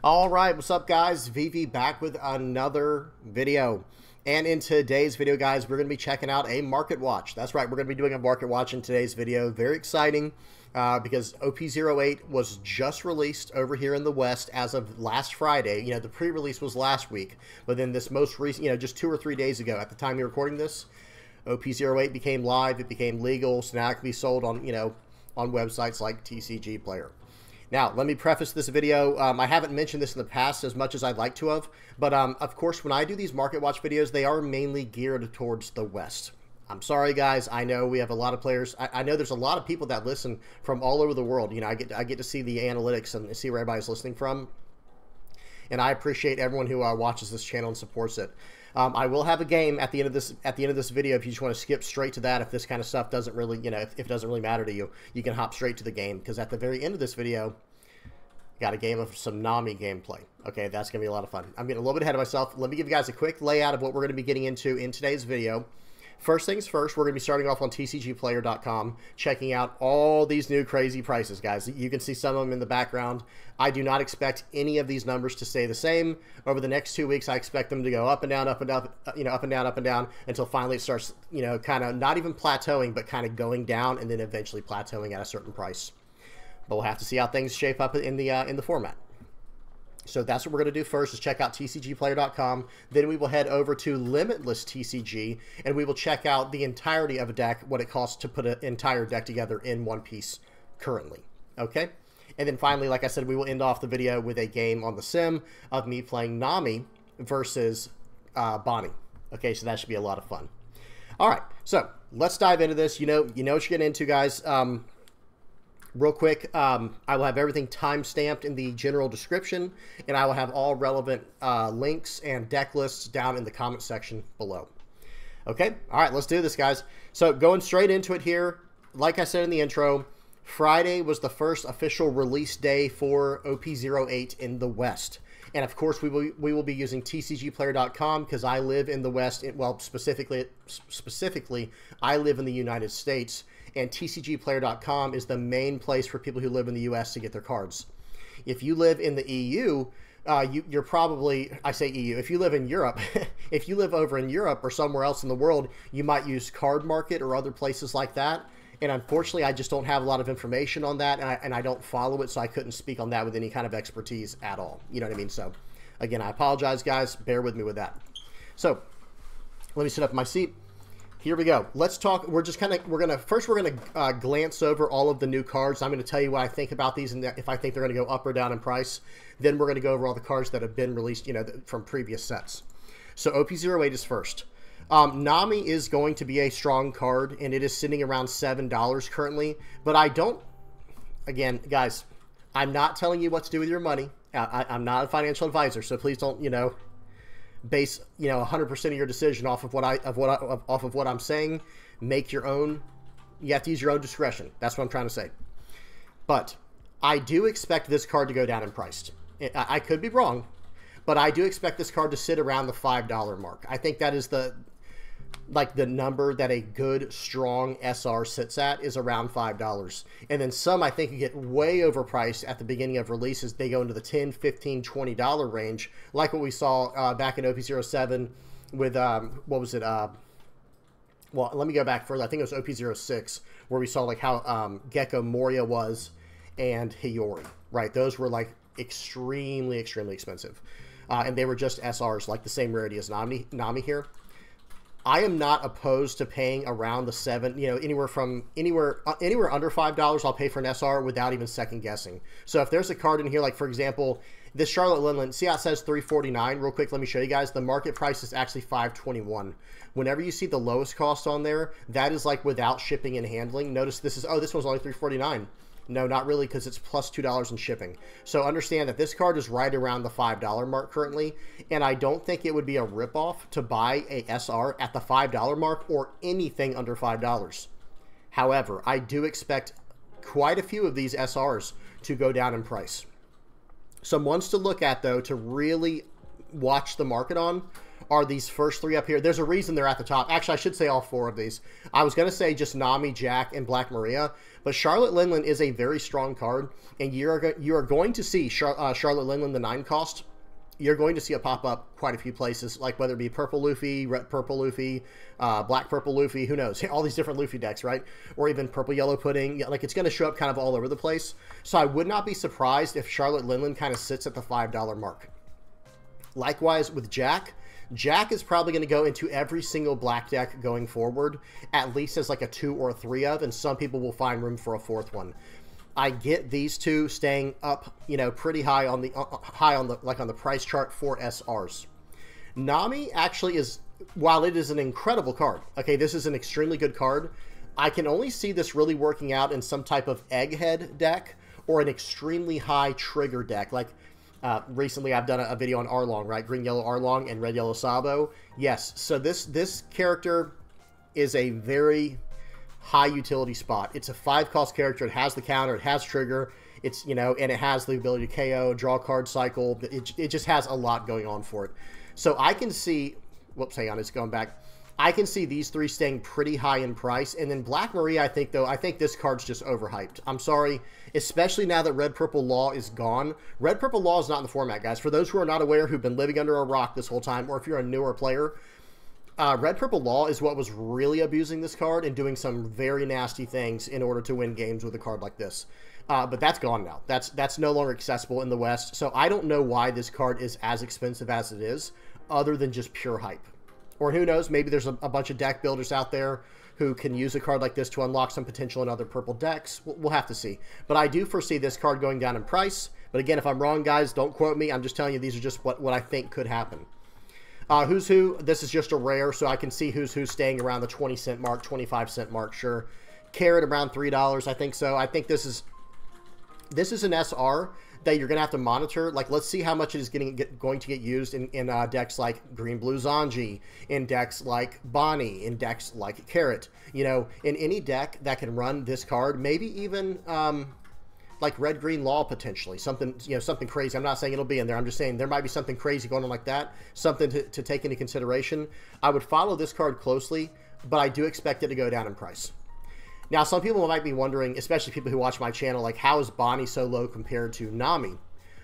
All right, what's up, guys? VV back with another video. And in today's video, guys, we're going to be checking out a market watch. That's right, we're going to be doing a market watch in today's video. Very exciting because OP08 was just released over here in the West as of last Friday. You know, the pre-release was last week, but then this most recent, just 2 or 3 days ago, at the time you're recording this, OP08 became live. It became legal, so now it can be sold on, on websites like TCG Player. Now, let me preface this video. I haven't mentioned this in the past as much as I'd like to have, but of course, when I do these market watch videos, they are mainly geared towards the West. I'm sorry, guys. I know we have a lot of players. I know there's a lot of people that listen from all over the world. You know, I get to see the analytics and see where everybody's listening from, and I appreciate everyone who watches this channel and supports it. I will have a game at the end of this video. If you just want to skip straight to that, if this kind of stuff doesn't really, if it doesn't really matter to you, you can hop straight to the game, because at the very end of this video, got a game of some Nami gameplay. Okay, that's gonna be a lot of fun. I'm getting a little bit ahead of myself. Let me give you guys a quick layout of what we're gonna be getting into in today's video. First things first, we're gonna be starting off on TCGplayer.com, checking out all these new crazy prices, guys. You can see some of them in the background. I do not expect any of these numbers to stay the same over the next 2 weeks. I expect them to go up and down, up and down, up and down, up and down, until finally it starts, kind of not even plateauing, but kind of going down, and then eventually plateauing at a certain price. But we'll have to see how things shape up in the format. So that's what we're going to do first, is check out TCGplayer.com. Then we will head over to LimitlessTCG, and we will check out the entirety of a deck, what it costs to put an entire deck together in one piece currently. Okay? And then finally, like I said, we will end off the video with a game on the sim of me playing Nami versus Bonney. Okay, so that should be a lot of fun. All right, so let's dive into this. You know what you're getting into, guys. Real quick, I will have everything time-stamped in the general description, and I will have all relevant links and deck lists down in the comment section below. Okay? All right, let's do this, guys. So going straight into it here, like I said in the intro, Friday was the first official release day for OP08 in the West. And of course, we will be using TCGplayer.com because I live in the West. Well, specifically, I live in the United States, and TCGplayer.com is the main place for people who live in the U.S. to get their cards. If you live in the EU, you're probably, I say EU, if you live in Europe, if you live over in Europe or somewhere else in the world, you might use Card Market or other places like that. And unfortunately, I just don't have a lot of information on that, and I don't follow it, so I couldn't speak on that with any kind of expertise at all. You know what I mean? So, again, I apologize, guys. Bear with me with that. So, let me sit up in my seat. Here we go. Let's talk. We're gonna glance over all of the new cards. I'm gonna tell you what I think about these and if I think they're gonna go up or down in price. Then we're gonna go over all the cards that have been released, from previous sets. So OP08 is first. Nami is going to be a strong card, and it is sitting around $7 currently. But I don't. Again, guys, I'm not telling you what to do with your money. I'm not a financial advisor, so please don't, base 100% of your decision off of what I'm saying. Make your own. You have to use your own discretion. That's what I'm trying to say. But I do expect this card to go down in price. I could be wrong, but I do expect this card to sit around the $5 mark. I think that is the number that a good, strong SR sits at, is around $5. And then some, I think, get way overpriced at the beginning of releases. They go into the $10, $15, $20 range, like what we saw back in OP07 with, what was it? Well, let me go back further. I think it was OP06, where we saw how Gecko Moria was and Hiyori, right? Those were extremely, extremely expensive. And they were just SRs, like the same rarity as Nami here. I am not opposed to paying around the anywhere under $5. I'll pay for an SR without even second guessing. So if there's a card in here, like for example, this Charlotte Lindland, see how it says $349? Real quick, let me show you guys. The market price is actually $521. Whenever you see the lowest cost on there, that is without shipping and handling. Notice this is, this one's only $349. No, not really, because it's plus $2 in shipping. So understand that this card is right around the $5 mark currently, and I don't think it would be a ripoff to buy a SR at the $5 mark or anything under $5. However, I do expect quite a few of these SRs to go down in price. Some ones to look at, though, to really watch the market on are these first three up here. There's a reason they're at the top. Actually, I should say all four of these. I was going to say just Nami, Jack, and Black Maria, but Charlotte Linland is a very strong card, and you are going to see Charlotte Linland, the 9 cost. You're going to see it pop up quite a few places, like whether it be Purple Luffy, Red Purple Luffy, Black Purple Luffy, who knows, all these different Luffy decks, right? Or even Purple Yellow Pudding. Like, it's going to show up kind of all over the place. So I would not be surprised if Charlotte Linland kind of sits at the $5 mark. Likewise with Jack. Jack is probably going to go into every single black deck going forward, at least as like a 2 or a 3 of, and some people will find room for a 4th one. I get these two staying up, you know, pretty high on the on the price chart for SRs. Nami actually is, while it is an incredible card, okay, this is an extremely good card. I can only see this really working out in some type of egghead deck or an extremely high trigger deck. Like recently, I've done a video on Arlong, right? Green Yellow Arlong and Red Yellow Sabo. Yes, so this character is a very high utility spot. It's a 5-cost character. It has the counter. It has trigger. It's, you know, and it has the ability to KO, draw card cycle. It just has a lot going on for it. So I can see, whoops, hang on, it's going back. I can see these three staying pretty high in price. And then Black Maria, I think this card's just overhyped. I'm sorry, especially now that Red Purple Law is gone. Red Purple Law is not in the format, guys. For those who are not aware, who've been living under a rock this whole time, or if you're a newer player, Red Purple Law is what was really abusing this card and doing some very nasty things in order to win games with a card like this. But that's gone now. That's no longer accessible in the West. So I don't know why this card is as expensive as it is, other than just pure hype. Or who knows, maybe there's a bunch of deck builders out there who can use a card like this to unlock some potential in other purple decks. We'll have to see. But I do foresee this card going down in price. But again, if I'm wrong, guys, don't quote me. I'm just telling you these are just what I think could happen. Who's Who, this is just a rare, so I can see Who's Who staying around the 20-cent mark, 25-cent mark, sure. Carrot around $3, I think so. I think this is an SR that you're going to have to monitor. Like, let's see how much it is going to get used in decks like Green Blue Zanji, in decks like Bonney, in decks like Carrot. You know, in any deck that can run this card, maybe even like Red Green Law potentially, something, you know, something crazy. I'm not saying it'll be in there. I'm just saying there might be something crazy going on like that, something to take into consideration. I would follow this card closely, but I do expect it to go down in price. Now, some people might be wondering, especially people who watch my channel, like, how is Bonney so low compared to Nami?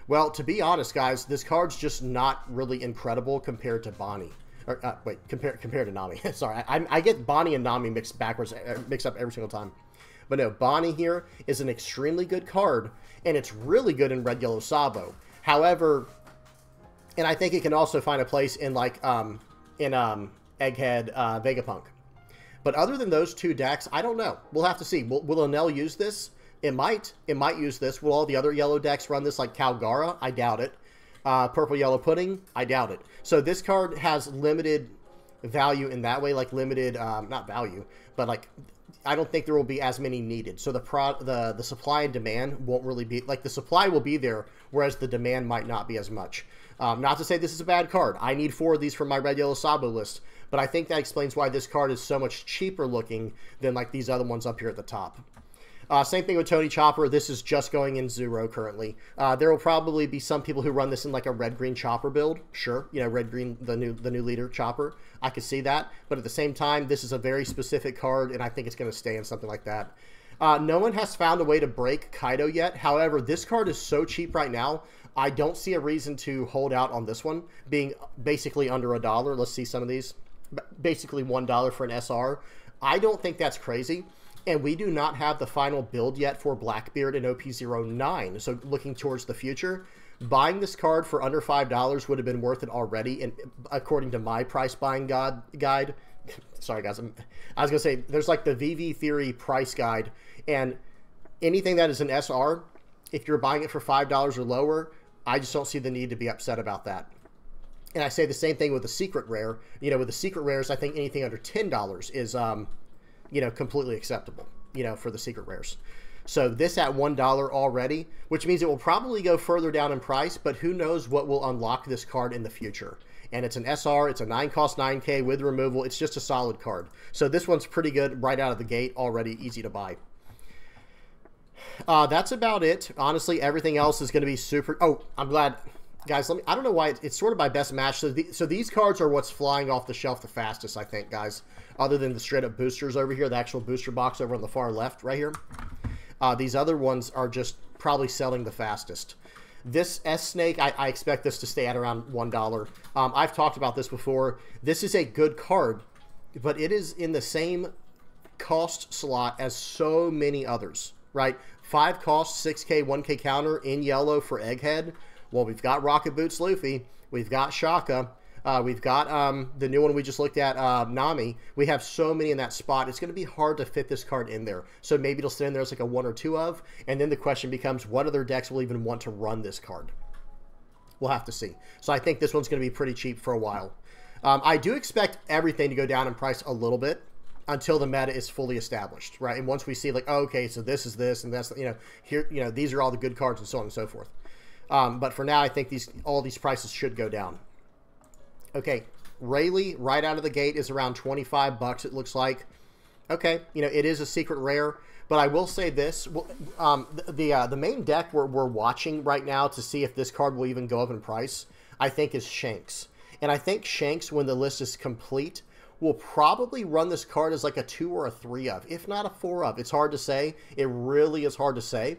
Well, to be honest, guys, this card's just not really incredible compared to Bonney. Or, wait, compared to Nami. Sorry, I get Bonney and Nami mixed up every single time. But no, Bonney here is an extremely good card, and it's really good in Red Yellow Sabo. However, and I think it can also find a place in, like, Egghead Vegapunk. But other than those two decks, I don't know. We'll have to see. Will Enel use this? It might. It might use this. Will all the other yellow decks run this like Calgara? I doubt it. Purple Yellow Pudding? I doubt it. So this card has limited value in that way, like limited, not value, but like, I don't think there will be as many needed. So the supply and demand won't really be, like, the supply will be there, whereas the demand might not be as much. Not to say this is a bad card. I need 4 of these for my Red Yellow Sabo list, but I think that explains why this card is so much cheaper looking than like these other ones up here at the top. Same thing with Tony Chopper. This is just going in 0 currently. There will probably be some people who run this in like a red-green Chopper build. Sure, you know, red-green, the new leader Chopper. I could see that, but at the same time, this is a very specific card, and I think it's going to stay in something like that. No one has found a way to break Kaido yet. However, this card is so cheap right now, I don't see a reason to hold out on this one, being basically under $1. Let's see some of these. Basically $1 for an SR. I don't think that's crazy. And we do not have the final build yet for Blackbeard and OP09. So looking towards the future, buying this card for under $5 would have been worth it already. And according to my price buying guide, sorry guys, I was going to say, there's like the VV Theory price guide. And anything that is an SR, if you're buying it for $5 or lower, I just don't see the need to be upset about that. And I say the same thing with the secret rare. You know, with the secret rares, I think anything under $10 is, you know, completely acceptable, you know, for the secret rares. So this at $1 already, which means it will probably go further down in price, but who knows what will unlock this card in the future. And it's an SR, it's a 9-cost 9K with removal. It's just a solid card. So this one's pretty good right out of the gate, already easy to buy. That's about it. Honestly, everything else is going to be super... Oh, I'm glad guys, I don't know why it's sorted by best match. So these cards are what's flying off the shelf the fastest, I think, guys. Other than the straight up boosters over here, the actual booster box over on the far left right here. These other ones are just probably selling the fastest. This S-Snake, I expect this to stay at around $1. I've talked about this before. This is a good card, but it is in the same cost slot as so many others, right? 5 cost, 6K, 1K counter in yellow for Egghead. Well, we've got Rocket Boots Luffy. We've got Shaka. We've got the new one we just looked at, Nami. We have so many in that spot. It's going to be hard to fit this card in there. So maybe it'll sit in there as like a 1 or 2 of. And then the question becomes, what other decks will even want to run this card? We'll have to see. So I think this one's going to be pretty cheap for a while. I do expect everything to go down in price a little bit until the meta is fully established, right? And once we see like, oh, okay, so this is this and that's, here, these are all the good cards and so on and so forth. But for now, I think all these prices should go down. Okay, Rayleigh right out of the gate is around 25 bucks, it looks like. Okay, it is a secret rare, but I will say this. The main deck we're watching right now to see if this card will even go up in price, I think, is Shanks. And I think Shanks, when the list is complete, will probably run this card as like a 2 or a 3 of, if not a 4 of. It's hard to say. It really is hard to say.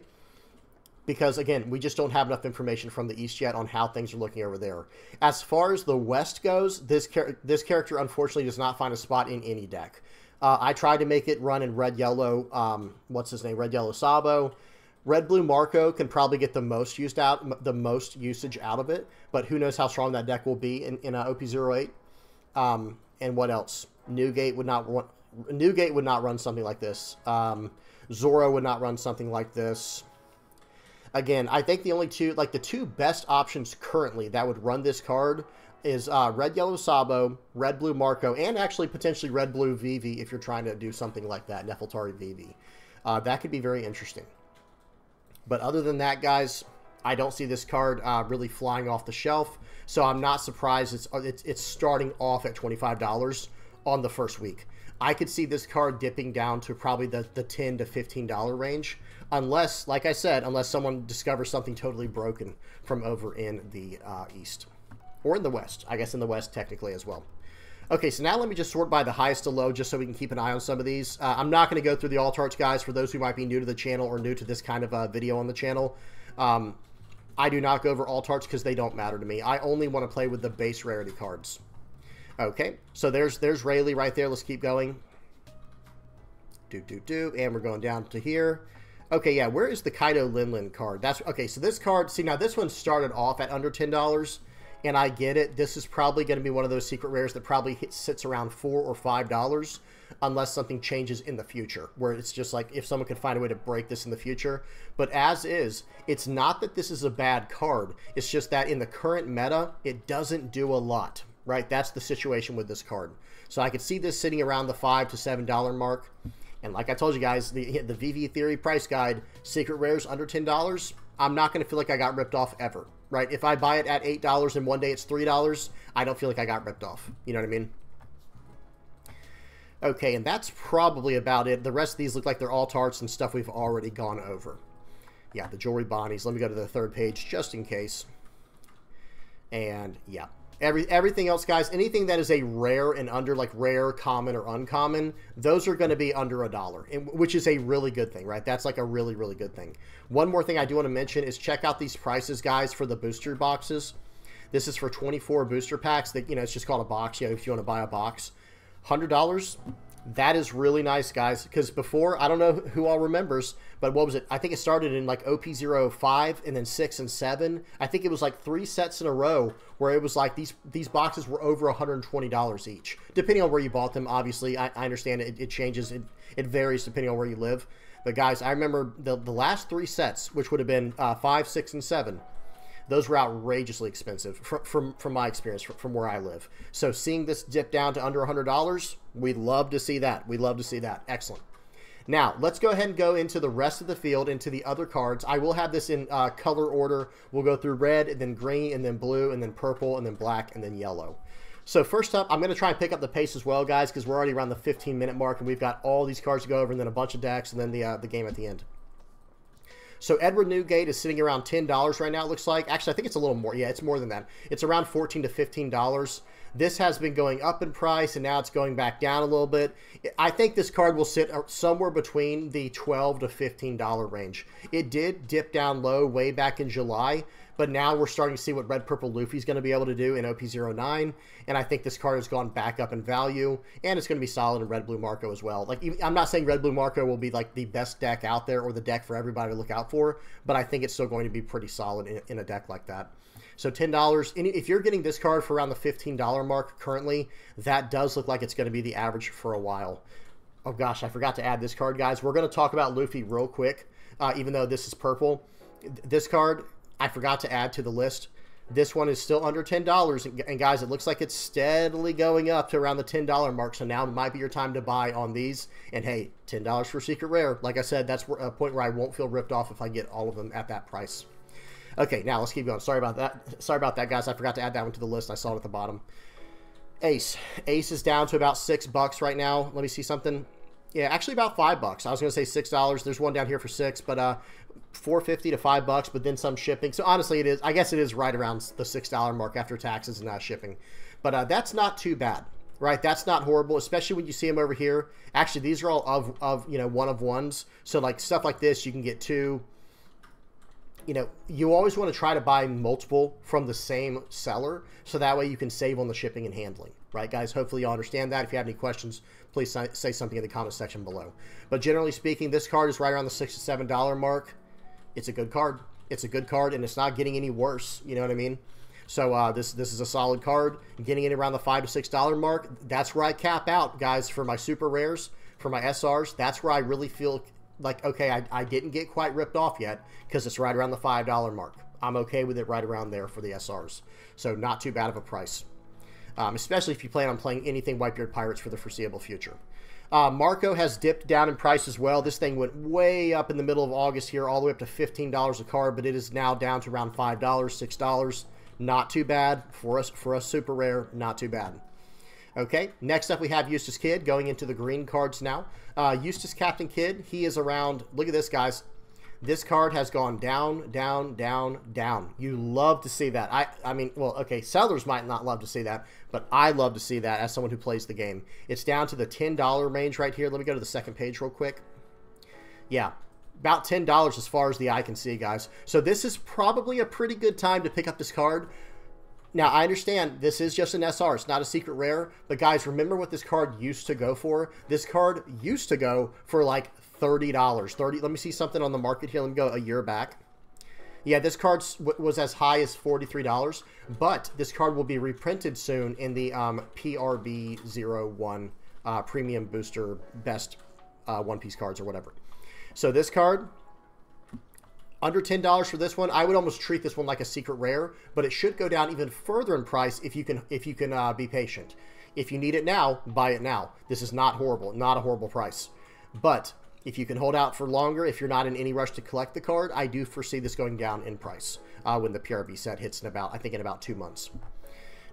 Because, again, we just don't have enough information from the East yet on how things are looking over there. As far as the West goes, this character, unfortunately, does not find a spot in any deck. I tried to make it run in red-yellow, what's his name, red-yellow Sabo. Red-blue Marco can probably get the most usage out of it, but who knows how strong that deck will be in OP08. And what else? Newgate would not run something like this. Zoro would not run something like this. Again, I think the only the two best options currently that would run this card is red-yellow Sabo, red-blue Marco, and actually potentially red-blue Vivi if you're trying to do something like that, Nefeltari Vivi. That could be very interesting. But other than that, guys, I don't see this card really flying off the shelf, so I'm not surprised it's starting off at $25 on the first week. I could see this card dipping down to probably the $10 to $15 range, unless, like I said, unless someone discovers something totally broken from over in the East. Or in the West. I guess in the West technically as well. Okay, so now let me just sort by the highest to low just so we can keep an eye on some of these. I'm not going to go through the alt arts, guys, for those who might be new to the channel or new to this kind of video on the channel. I do not go over alt arts because they don't matter to me. I only want to play with the base rarity cards. Okay, so there's Rayleigh right there. Let's keep going. And we're going down to here. Okay, yeah, where is the Kaido Linlin card? Okay, so this card, see, now this one started off at under $10, and I get it. This is probably going to be one of those secret rares that probably sits around $4 or $5, unless something changes in the future, where it's just like if someone could find a way to break this in the future. But as is, it's not that this is a bad card. It's just that in the current meta, it doesn't do a lot, right? That's the situation with this card. So I could see this sitting around the $5 to $7 mark. And like I told you guys, the VV Theory price guide, secret rares under $10, I'm not going to feel like I got ripped off ever, right? If I buy it at $8 and one day it's $3, I don't feel like I got ripped off. You know what I mean? Okay, and that's probably about it. The rest of these look like they're alt arts and stuff we've already gone over. Yeah, the jewelry Bonnies. Let me go to the third page just in case. And yeah. Everything else, guys, anything that is a rare and under, like rare, common, or uncommon, those are going to be under $1, which is a really good thing, right? That's like a really, really good thing. One more thing I do want to mention is check out these prices, guys, for the booster boxes. This is for 24 booster packs. That, it's just called a box, if you want to buy a box. $100. That is really nice, guys, because before, I don't know who all remembers, but what was it? I think it started in like OP05 and then 6 and 7. I think it was like 3 sets in a row where it was like these boxes were over $120 each, depending on where you bought them. Obviously, I understand it changes. It varies depending on where you live. But guys, I remember the last 3 sets, which would have been 5, 6, and 7. Those were outrageously expensive from my experience, from where I live. So seeing this dip down to under $100, we'd love to see that. We'd love to see that. Excellent. Now, let's go ahead and go into the rest of the field, into the other cards. I will have this in color order. We'll go through red, and then green, and then blue, and then purple, and then black, and then yellow. So first up, I'm going to try and pick up the pace as well, guys, because we're already around the 15-minute mark, and we've got all these cards to go over, and then a bunch of decks, and then the game at the end. So Edward Newgate is sitting around $10 right now, it looks like. Actually, I think it's a little more. Yeah, it's more than that. It's around $14 to $15. This has been going up in price, and now it's going back down a little bit. I think this card will sit somewhere between the $12 to $15 range. It did dip down low way back in July, but now we're starting to see what Red Purple Luffy's going to be able to do in OP09, and I think this card has gone back up in value, and it's going to be solid in Red Blue Marco as well. Like, I'm not saying Red Blue Marco will be like the best deck out there or the deck for everybody to look out for, but I think it's still going to be pretty solid in a deck like that. So $10, if you're getting this card for around the $15 mark currently, that does look like it's going to be the average for a while. Oh gosh, I forgot to add this card, guys. We're going to talk about Luffy real quick, even though this is purple. This card, I forgot to add to the list. This one is still under $10, and guys, it looks like it's steadily going up to around the $10 mark, so now might be your time to buy on these. And hey, $10 for Secret Rare. Like I said, that's a point where I won't feel ripped off if I get all of them at that price. Okay, now let's keep going. Sorry about that, guys. I forgot to add that one to the list. I saw it at the bottom. Ace. Ace is down to about $6 right now. Let me see something. Yeah, actually about $5. I was going to say $6. There's one down here for $6, but $4.50 to $5, but then some shipping. So honestly, it is. I guess it is right around the $6 mark after taxes and shipping. But that's not too bad, right? That's not horrible, especially when you see them over here. Actually, these are all of one of ones. So like stuff like this, you can get two. You know, you always want to try to buy multiple from the same seller, so that way you can save on the shipping and handling. Right, guys? Hopefully you understand that. If you have any questions, please say something in the comment section below. But generally speaking, this card is right around the $6 to $7 mark. It's a good card. It's a good card, and it's not getting any worse. You know what I mean? So this is a solid card. Getting it around the $5 to $6 mark, that's where I cap out, guys, for my super rares, for my SRs. That's where I really feel like, okay, I didn't get quite ripped off yet because it's right around the $5 mark. I'm okay with it right around there for the SRs. So not too bad of a price, especially if you plan on playing anything Whitebeard Pirates for the foreseeable future. Marco has dipped down in price as well. This thing went way up in the middle of August here, all the way up to $15 a card, but it is now down to around $5, $6. Not too bad for us super rare, not too bad. Okay, next up we have Eustace Kid going into the green cards now. Eustace Captain Kidd, he is around, look at this, guys. This card has gone down, down, down, down. You love to see that. I mean, well, okay, sellers might not love to see that, but I love to see that as someone who plays the game. It's down to the $10 range right here. Let me go to the second page real quick. Yeah, about $10 as far as the eye can see, guys. So this is probably a pretty good time to pick up this card. Now, I understand this is just an SR. It's not a secret rare. But, guys, remember what this card used to go for? This card used to go for, like, $30. Let me see something on the market here. Let me go a year back. Yeah, this card was as high as $43. But this card will be reprinted soon in the PRB01 Premium Booster Best One Piece cards or whatever. So this card, under $10 for this one. I would almost treat this one like a secret rare, but it should go down even further in price if you can be patient. If you need it now, buy it now. This is not horrible, not a horrible price. But if you can hold out for longer, if you're not in any rush to collect the card, I do foresee this going down in price when the PRB set hits in about, I think, in about 2 months.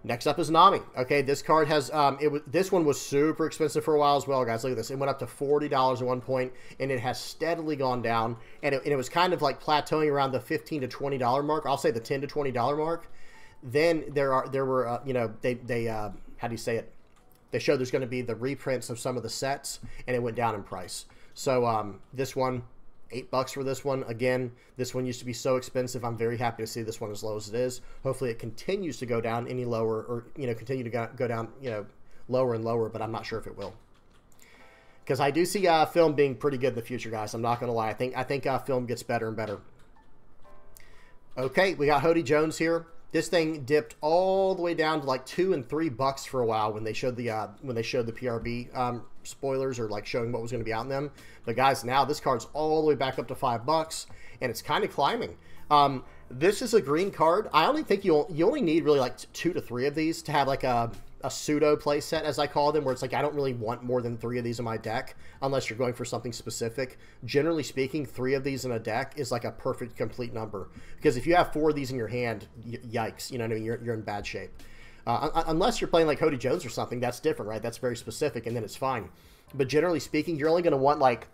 Next up is Nami. Okay, this card has, this one was super expensive for a while as well, guys. Look at this. It went up to $40 at one point, and it has steadily gone down. And it was kind of like plateauing around the $15 to $20 mark. I'll say the $10 to $20 mark. Then there were, you know, how do you say it? They showed there's going to be the reprints of some of the sets, and it went down in price. So this one, $8 for this one. Again, this one used to be so expensive. I'm very happy to see this one as low as it is. Hopefully it continues to go down any lower, or, you know, continue to go down, you know, lower and lower, but I'm not sure if it will. Because I do see film being pretty good in the future, guys. I'm not going to lie. I think film gets better and better. Okay, we got Hody Jones here. This thing dipped all the way down to like $2 and $3 for a while when they showed the PRB spoilers, or like showing what was going to be out in them. But guys, now this card's all the way back up to $5, and it's kind of climbing. This is a green card. I only think you only need really like 2 to 3 of these to have like a pseudo play set, as I call them, where it's like I don't really want more than 3 of these in my deck unless you're going for something specific. Generally speaking, 3 of these in a deck is like a perfect complete number, because if you have 4 of these in your hand, yikes, you know what I mean, you're in bad shape. Unless you're playing like Hody Jones or something, that's different, right? That's very specific, and then it's fine. But generally speaking, you're only going to want like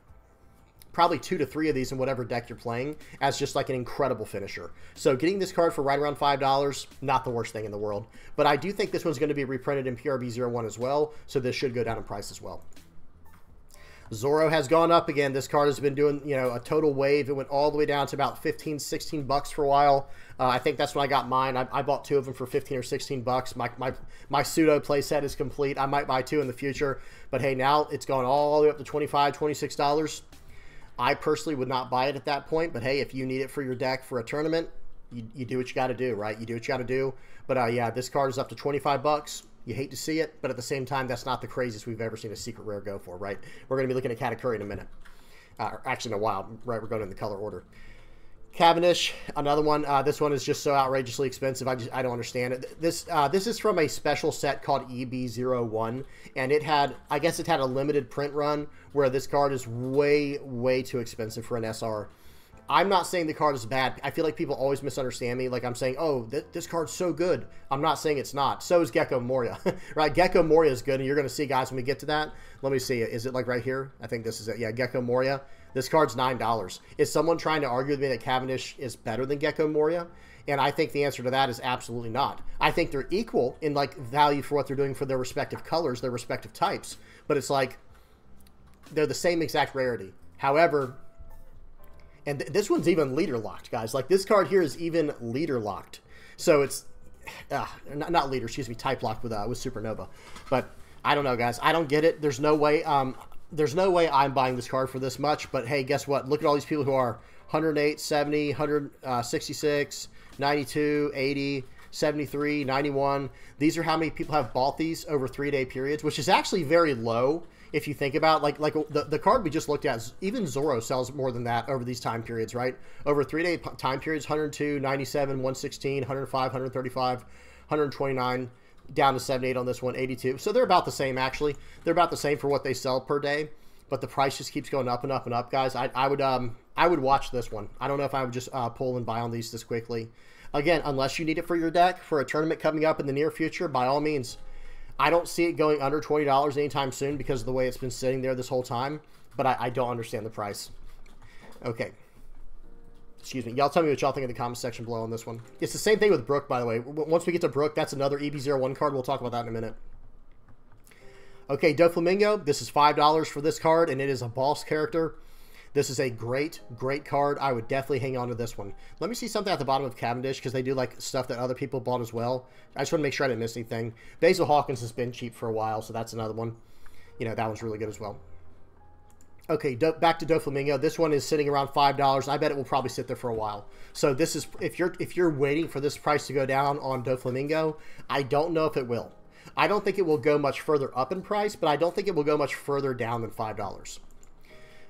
probably 2 to 3 of these in whatever deck you're playing as just like an incredible finisher. So getting this card for right around $5, not the worst thing in the world. But I do think this one's going to be reprinted in PRB01 as well, so this should go down in price as well. Zoro has gone up again. This card has been doing, you know, a total wave. It went all the way down to about 15, 16 bucks for a while. I think that's when I got mine. I bought 2 of them for 15 or 16 bucks. My pseudo play set is complete. I might buy 2 in the future. But hey, now it's gone all the way up to $25, $26. I personally would not buy it at that point. But hey, if you need it for your deck for a tournament, you do what you got to do, right? You do what you got to do. But yeah, this card is up to 25 bucks. You hate to see it, but at the same time, that's not the craziest we've ever seen a secret rare go for, right? We're going to be looking at Katakuri in a minute. Actually, in a while, right? We're going in the color order. Cavendish, another one. This one is just so outrageously expensive. I don't understand it. This is from a special set called EB01, and it had, I guess it had a limited print run where this card is way, way too expensive for an SR. I'm not saying the card is bad. I feel like people always misunderstand me. Like I'm saying, oh, this card's so good. I'm not saying it's not. So is Gecko Moria, right? Gecko Moria is good, and you're going to see, guys, when we get to that. Let me see. Is it like right here? I think this is it. Yeah, Gecko Moria. This card's $9. Is someone trying to argue with me that Cavendish is better than Gecko Moria? And I think the answer to that is absolutely not. I think they're equal in like value for what they're doing for their respective colors, their respective types. But it's like they're the same exact rarity. However, and this one's even leader locked, guys. Like this card here is even leader locked. So it's not leader, excuse me, type locked with Supernova. But I don't know, guys. I don't get it. There's no way. There's no way I'm buying this card for this much. But hey, guess what? Look at all these people who are 108, 70, 166, 92, 80, 73, 91. These are how many people have bought these over 3-day periods, which is actually very low. If you think about like the card we just looked at, even Zoro sells more than that over these time periods, right? Over 3-day time periods, 102, 97, 116, 105, 135, 129, down to 78 on this one, 82. So they're about the same, actually. They're about the same for what they sell per day, but the price just keeps going up and up and up, guys. I would watch this one. I don't know if I would just pull and buy on these this quickly. Again, unless you need it for your deck for a tournament coming up in the near future, by all means. I don't see it going under $20 anytime soon because of the way it's been sitting there this whole time, but I don't understand the price. Okay. Excuse me. Y'all tell me what y'all think in the comment section below on this one. It's the same thing with Brook, by the way. Once we get to Brook, that's another EB01 card. We'll talk about that in a minute. Okay, Doflamingo. This is $5 for this card, and it is a boss character. This is a great, great card. I would definitely hang on to this one. Let me see something at the bottom of Cavendish because they do like stuff that other people bought as well. I just want to make sure I didn't miss anything. Basil Hawkins has been cheap for a while, so that's another one. You know, that one's really good as well. Okay, back to Doflamingo. This one is sitting around $5. I bet it will probably sit there for a while. So this is if you're waiting for this price to go down on Doflamingo, I don't know if it will. I don't think it will go much further up in price, but I don't think it will go much further down than $5.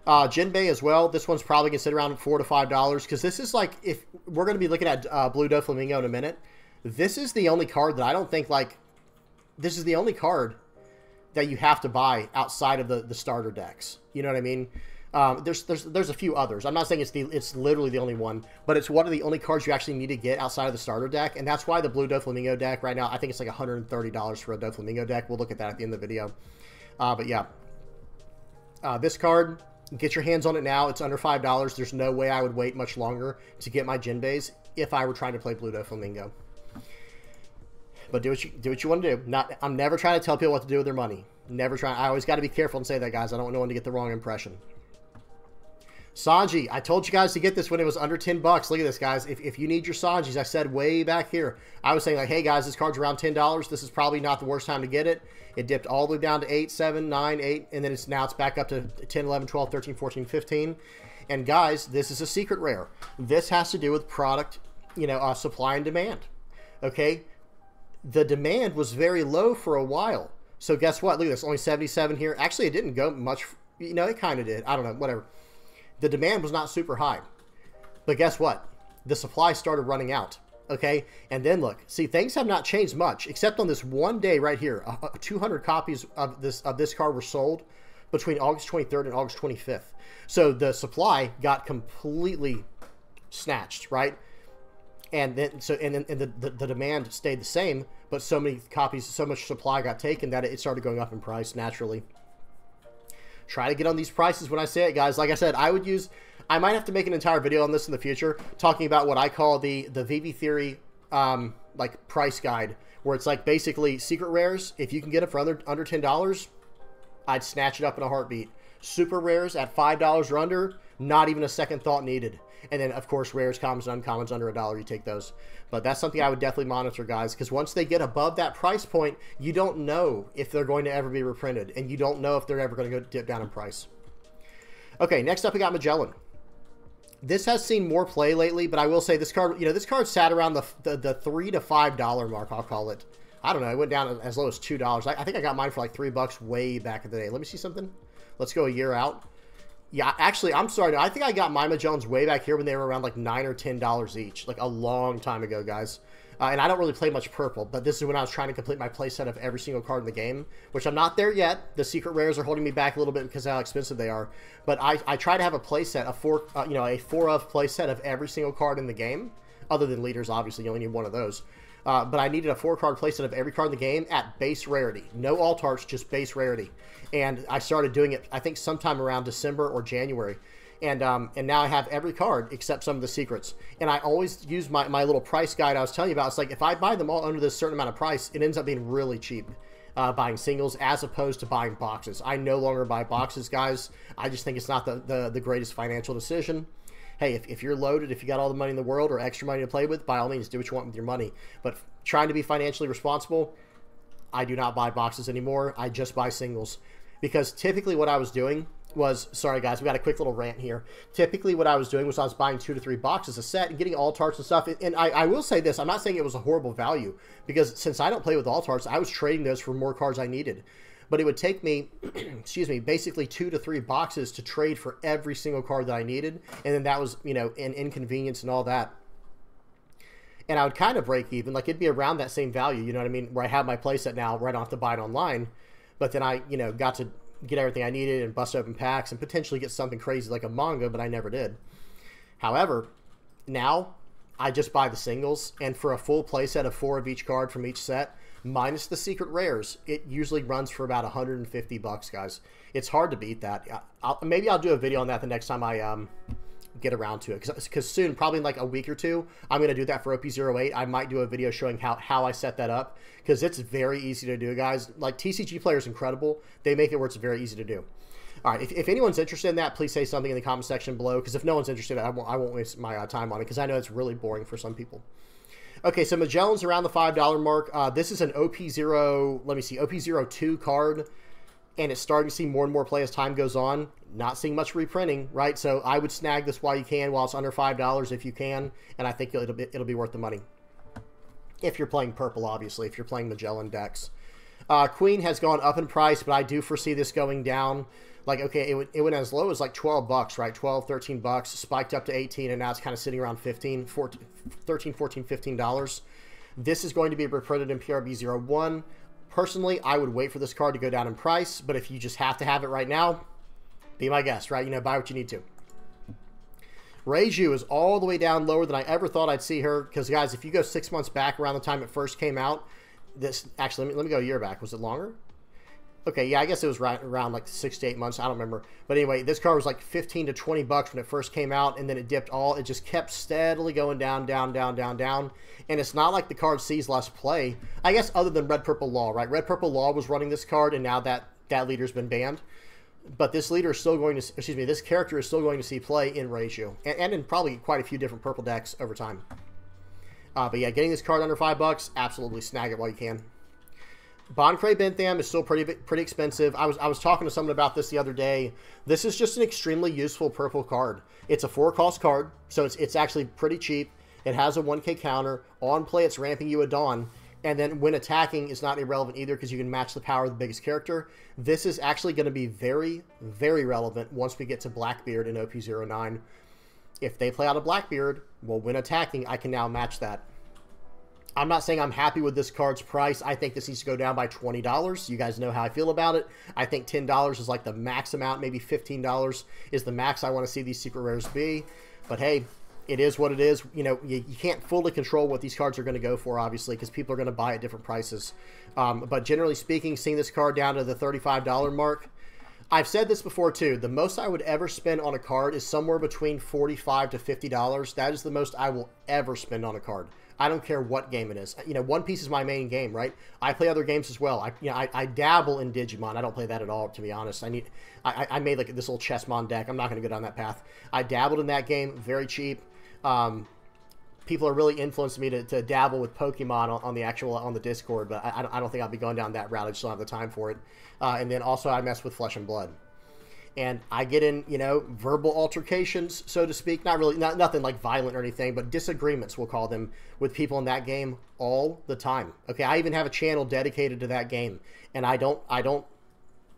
Jinbei as well. This one's probably going to sit around $4 to $5 because this is like, if we're going to be looking at Blue Doflamingo in a minute, this is the only card that I don't think like, this is the only card that you have to buy outside of the starter decks. You know what I mean? There's a few others. I'm not saying it's literally the only one, but it's one of the only cards you actually need to get outside of the starter deck, and that's why the Blue Doflamingo deck right now, I think it's like $130 for a Doflamingo deck. We'll look at that at the end of the video. But yeah, this card, get your hands on it now. It's under $5. There's no way I would wait much longer to get my Jinbeis if I were trying to play Blue Doflamingo. But do what you want to do. I'm never trying to tell people what to do with their money. Never trying. I always got to be careful and say that, guys. I don't want no one to get the wrong impression. Sanji, I told you guys to get this when it was under 10 bucks. Look at this, guys. If you need your Sanjis, I said way back here, I was saying like, hey guys, this card's around $10. This is probably not the worst time to get it. It dipped all the way down to 8, 7, 9, 8, and then now it's back up to 10, 11, 12, 13, 14, 15. And guys, this is a secret rare. This has to do with product, you know, supply and demand. Okay, the demand was very low for a while. So guess what? Look at this, only 77 here. Actually, it didn't go much. You know, it kind of did. I don't know, whatever. The demand was not super high. But guess what? The supply started running out. Okay? And then look. See, things have not changed much, except on this one day right here. 200 copies of this card were sold between August 23rd and August 25th. So the supply got completely snatched, right? And then the demand stayed the same, but so many copies, so much supply got taken that it started going up in price naturally. try to get on these prices when I say it, guys. Like I said, I might have to make an entire video on this in the future, talking about what I call the VV Theory like price guide, where it's like basically secret rares. If you can get it for under $10, I'd snatch it up in a heartbeat. Super rares at $5 or under, not even a second thought needed. And then, of course, rares, commons, and uncommons under $1, you take those. But that's something I would definitely monitor, guys, because once they get above that price point, you don't know if they're going to ever be reprinted, and you don't know if they're ever going to go dip down in price. Okay, next up we got Magellan. This has seen more play lately, but I will say this card, you know, this card sat around the $3 to $5 mark, I'll call it. I don't know, it went down as low as $2. I think I got mine for like $3 way back in the day. Let me see something. Let's go a year out. Yeah, actually, I'm sorry. I think I got my Magellans way back here when they were around like $9 or $10 each, like a long time ago, guys. And I don't really play much purple, but this is when I was trying to complete my playset of every single card in the game, which I'm not there yet. The secret rares are holding me back a little bit because of how expensive they are. But I try to have a playset, a 4-of playset of every single card in the game, other than leaders. Obviously, you only need one of those. But I needed a 4-card playset of every card in the game at base rarity. No alt arts, just base rarity. And I started doing it, I think, sometime around December or January. And now I have every card except some of the secrets. And I always use my little price guide I was telling you about. It's like if I buy them all under this certain amount of price, it ends up being really cheap buying singles as opposed to buying boxes. I no longer buy boxes, guys. I just think it's not the greatest financial decision. Hey, if you're loaded, if you got all the money in the world or extra money to play with, by all means, do what you want with your money. But trying to be financially responsible, I do not buy boxes anymore. I just buy singles. Because typically what I was doing was, sorry guys, we got a quick little rant here. Typically what I was doing was I was buying 2 to 3 boxes a set and getting alt arts and stuff. And I will say this, I'm not saying it was a horrible value, because since I don't play with alt arts, I was trading those for more cards I needed. But it would take me, excuse me, basically 2 to 3 boxes to trade for every single card that I needed. And then that was, you know, an inconvenience and all that. And I would kind of break even. Like, it'd be around that same value, you know what I mean? Where I have my playset now, right off to buy it online. But then I, you know, got to get everything I needed and bust open packs and potentially get something crazy like a manga, but I never did. However, now I just buy the singles, and for a full playset of 4 of each card from each set, minus the secret rares, it usually runs for about $150, guys. It's hard to beat that. Maybe I'll do a video on that the next time I get around to it, because soon, probably in like a week or two, I'm going to do that for OP08. I might do a video showing how I set that up, because it's very easy to do, guys. Like, TCG Player is incredible. They make it where it's very easy to do. All right, if anyone's interested in that, please say something in the comment section below, because if no one's interested, I won't waste my time on it, because I know it's really boring for some people. Okay, so Magellan's around the $5 mark. This is an OP0, let me see, OP02 card, and it's starting to see more and more play as time goes on. Not seeing much reprinting, right? So I would snag this while you can, while it's under $5 if you can, and I think it'll be worth the money. If you're playing purple, obviously, if you're playing Magellan decks. Queen has gone up in price, but I do foresee this going down. Like, okay, it went as low as like $12, right? 12, 13 bucks, spiked up to 18, and now it's kind of sitting around 13, 14, $15. This is going to be reprinted in PRB01. Personally, I would wait for this card to go down in price, but if you just have to have it right now, be my guest, right? You know, buy what you need to. Reiju is all the way down lower than I ever thought I'd see her, because, guys, if you go 6 months back around the time it first came out, this, actually, let me go a year back. Was it longer? Okay, yeah, I guess it was right around like 6 to 8 months. I don't remember. But anyway, this card was like 15 to 20 bucks when it first came out, and then it dipped all. It just kept steadily going down, down, down, down, down. And it's not like the card sees less play. I guess other than Red Purple Law, right? Red Purple Law was running this card, and now that leader's been banned. But this leader is still going to, excuse me, this character is still going to see play in Reiju, and in probably quite a few different purple decks over time. But yeah, getting this card under $5, absolutely snag it while you can. Boncray Bentham is still pretty expensive. I was talking to someone about this the other day. This is just an extremely useful purple card. It's a 4-cost card, so it's actually pretty cheap. It has a 1K counter. On play, it's ramping you a Dawn. And then when attacking, it's not irrelevant either, because you can match the power of the biggest character. This is actually going to be very, very relevant once we get to Blackbeard in OP09. If they play out a Blackbeard, well, when attacking, I can now match that. I'm not saying I'm happy with this card's price. I think this needs to go down by $20. You guys know how I feel about it. I think $10 is like the max amount. Maybe $15 is the max I want to see these secret rares be. But hey, it is what it is. You know, you can't fully control what these cards are going to go for, obviously, because people are going to buy at different prices. But generally speaking, seeing this card down to the $35 mark, I've said this before too. The most I would ever spend on a card is somewhere between $45 to $50. That is the most I will ever spend on a card. I don't care what game it is. You know, One Piece is my main game, right? I play other games as well. I dabble in Digimon. I don't play that at all, to be honest. I made like this little Chessmon deck. I'm not going to go down that path. I dabbled in that game, very cheap. People are really influencing me to dabble with Pokemon on the Discord, but I don't think I'll be going down that route. I just don't have the time for it. And then also I mess with Flesh and Blood. And I get in, you know, verbal altercations, so to speak. Nothing like violent or anything, but disagreements, we'll call them, with people in that game all the time. Okay, I even have a channel dedicated to that game, and I don't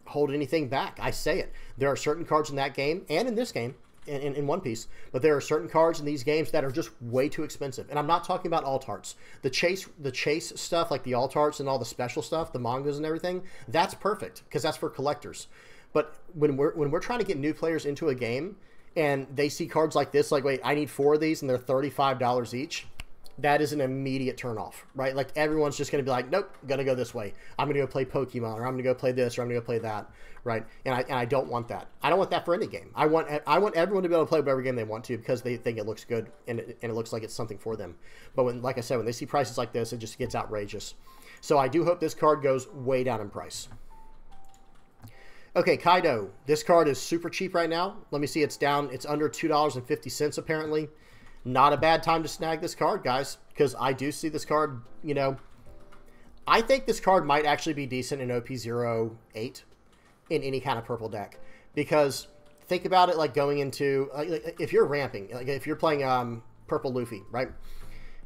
hold anything back. I say it. There are certain cards in that game, and in this game, in One Piece, but there are certain cards in these games that are just way too expensive. And I'm not talking about alt arts. The chase stuff, like the alt arts and all the special stuff, the mangas and everything, that's perfect, because that's for collectors. But when we're trying to get new players into a game and they see cards like this, like, wait, I need 4 of these and they're $35 each, that is an immediate turnoff, right? Like, everyone's just going to be like, nope, going to go this way. I'm going to go play Pokemon, or I'm going to go play this, or I'm going to go play that, right? And I don't want that. I don't want that for any game. I want everyone to be able to play whatever game they want to, because they think it looks good and it looks like it's something for them. But when, like I said, when they see prices like this, it just gets outrageous. So I do hope this card goes way down in price. Okay, Kaido. This card is super cheap right now. Let me see. It's down. It's under $2.50 apparently. Not a bad time to snag this card, guys, because I do see this card, you know. I think this card might actually be decent in OP08 in any kind of purple deck, because think about it like going into, if you're ramping, like if you're playing purple Luffy, right,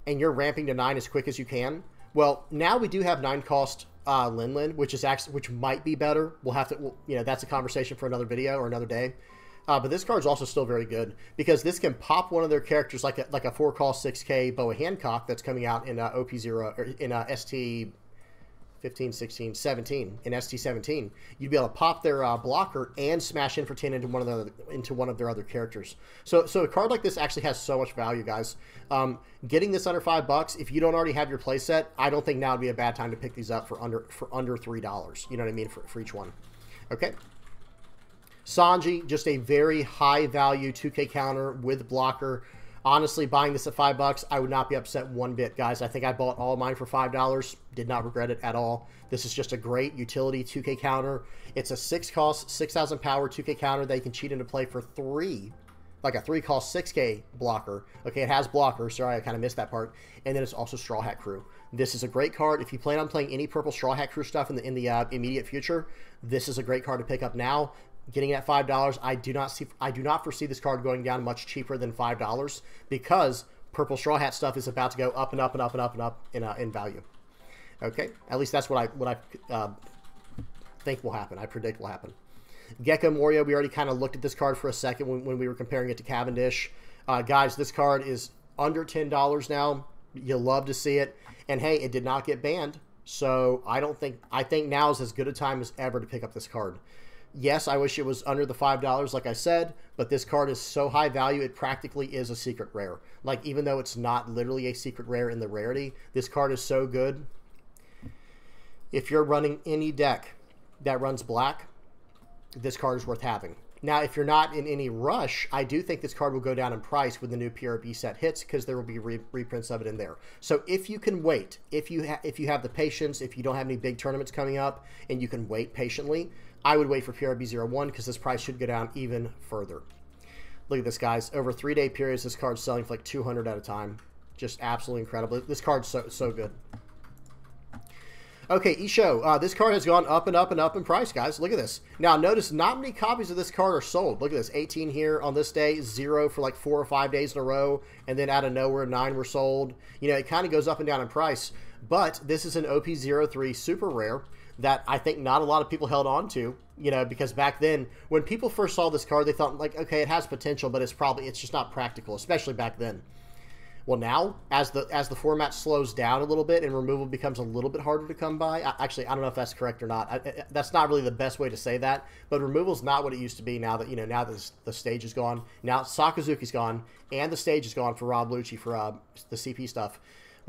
and you're ramping to 9 as quick as you can. Well, now we do have 9 cost Lin, which might be better. We'll have to, you know, that's a conversation for another video or another day. But this card's also still very good, because this can pop one of their characters like a 4-cost 6K Boa Hancock that's coming out in OP0 or in ST 15, 16, 17. In ST17, you'd be able to pop their blocker and smash in for 10 into one of their other characters. So a card like this actually has so much value, guys. Getting this under $5, if you don't already have your playset, I don't think now would be a bad time to pick these up for under $3. You know what I mean, for each one. Okay. Sanji, just a very high value 2K counter with blocker. Honestly, buying this at $5, I would not be upset one bit, guys. I think I bought all of mine for $5. Did not regret it at all. This is just a great utility 2K counter. It's a 6-cost, 6,000 power 2K counter that you can cheat into play for 3, like a 3-cost 6K blocker. Okay, it has blocker. Sorry, I kind of missed that part. And then it's also Straw Hat Crew. This is a great card. If you plan on playing any purple Straw Hat Crew stuff in the immediate future, this is a great card to pick up now. Getting it at $5, I do not foresee this card going down much cheaper than $5, because purple Straw Hat stuff is about to go up and up and up and up and up in value. Okay, at least that's what I think will happen. I predict will happen. Gecko Moria, we already kind of looked at this card for a second when we were comparing it to Cavendish. Guys, this card is under $10 now. You'll love to see it. And hey, it did not get banned, so I think now is as good a time as ever to pick up this card. Yes, I wish it was under the $5, like I said, but this card is so high value, it practically is a secret rare. Like, even though it's not literally a secret rare in the rarity, this card is so good. If you're running any deck that runs black, this card is worth having. Now, if you're not in any rush, I do think this card will go down in price when the new PRB set hits, because there will be reprints of it in there. So if you can wait, if you have the patience, if you don't have any big tournaments coming up, and you can wait patiently, I would wait for PRB01, because this price should go down even further. Look at this, guys. Over 3-day periods, this card's selling for like 200 at a time. Just absolutely incredible. This card's so good. Okay, Isho. This card has gone up and up and up in price, guys. Look at this. Now, notice not many copies of this card are sold. Look at this. 18 here on this day, 0 for like 4 or 5 days in a row, and then out of nowhere, 9 were sold. You know, it kind of goes up and down in price, but this is an OP03 super rare that I think not a lot of people held on to, you know, because back then, when people first saw this card, they thought, like, okay, it has potential, but it's just not practical, especially back then. Well, now, as the format slows down a little bit and removal becomes a little bit harder to come by, actually, I don't know if that's correct or not. That's not really the best way to say that, but removal's not what it used to be now that, you know, now that the stage is gone. Now Sakazuki's gone, and the stage is gone for Rob Lucci for the CP stuff.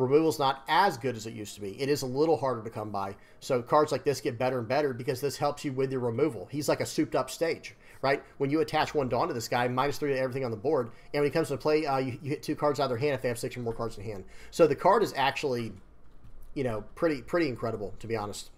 removal's not as good as it used to be. It is a little harder to come by. So cards like this get better and better because this helps you with your removal. He's like a souped up stage, right? When you attach one Dawn to this guy, -3 to everything on the board, and when he comes to play, you hit 2 cards out of their hand if they have 6 or more cards in hand. So the card is actually, you know, pretty incredible, to be honest.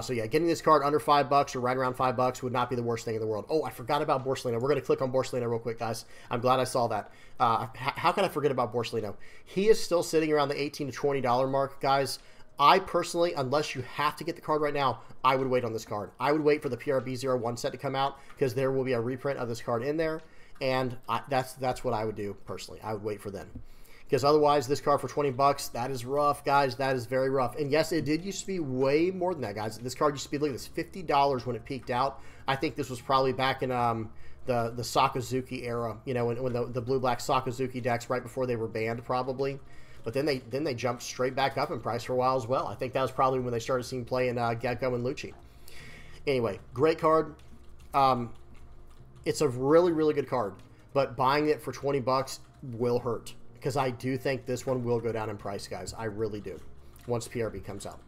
So yeah, getting this card under $5 or right around $5 would not be the worst thing in the world. Oh, I forgot about Borsalino. We're going to click on Borsalino real quick, guys. I'm glad I saw that. How can I forget about Borsalino? He is still sitting around the $18 to $20 mark, guys. I personally, unless you have to get the card right now, I would wait on this card. I would wait for the PRB01 set to come out because there will be a reprint of this card in there, and that's what I would do personally. I would wait for them. Because otherwise, this card for $20, that is rough, guys. That is very rough. And yes, it did used to be way more than that, guys. This card used to be, look at this, $50 when it peaked out. I think this was probably back in the Sakazuki era, you know, when the blue-black Sakazuki decks right before they were banned, probably. But then they jumped straight back up in price for a while as well. I think that was probably when they started seeing play in Gecko and Lucci. Anyway, great card. It's a really, really good card. But buying it for $20 will hurt. Because I do think this one will go down in price, guys. I really do. Once PRB comes out.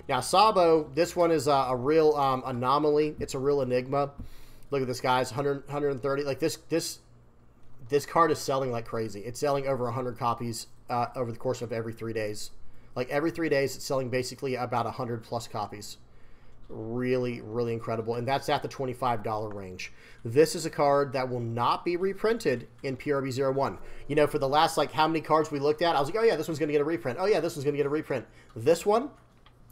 Now, Sabo, this one is a real anomaly. It's a real enigma. Look at this, guys. 130. Like, this card is selling like crazy. It's selling over 100 copies over the course of every 3 days. Like, every 3 days, it's selling basically about 100+ copies. Really, really incredible. And that's at the $25 range. This is a card that will not be reprinted in PRB01. You know, for the last, like, how many cards we looked at, I was like, oh, yeah, this one's going to get a reprint. Oh, yeah, this one's going to get a reprint. This one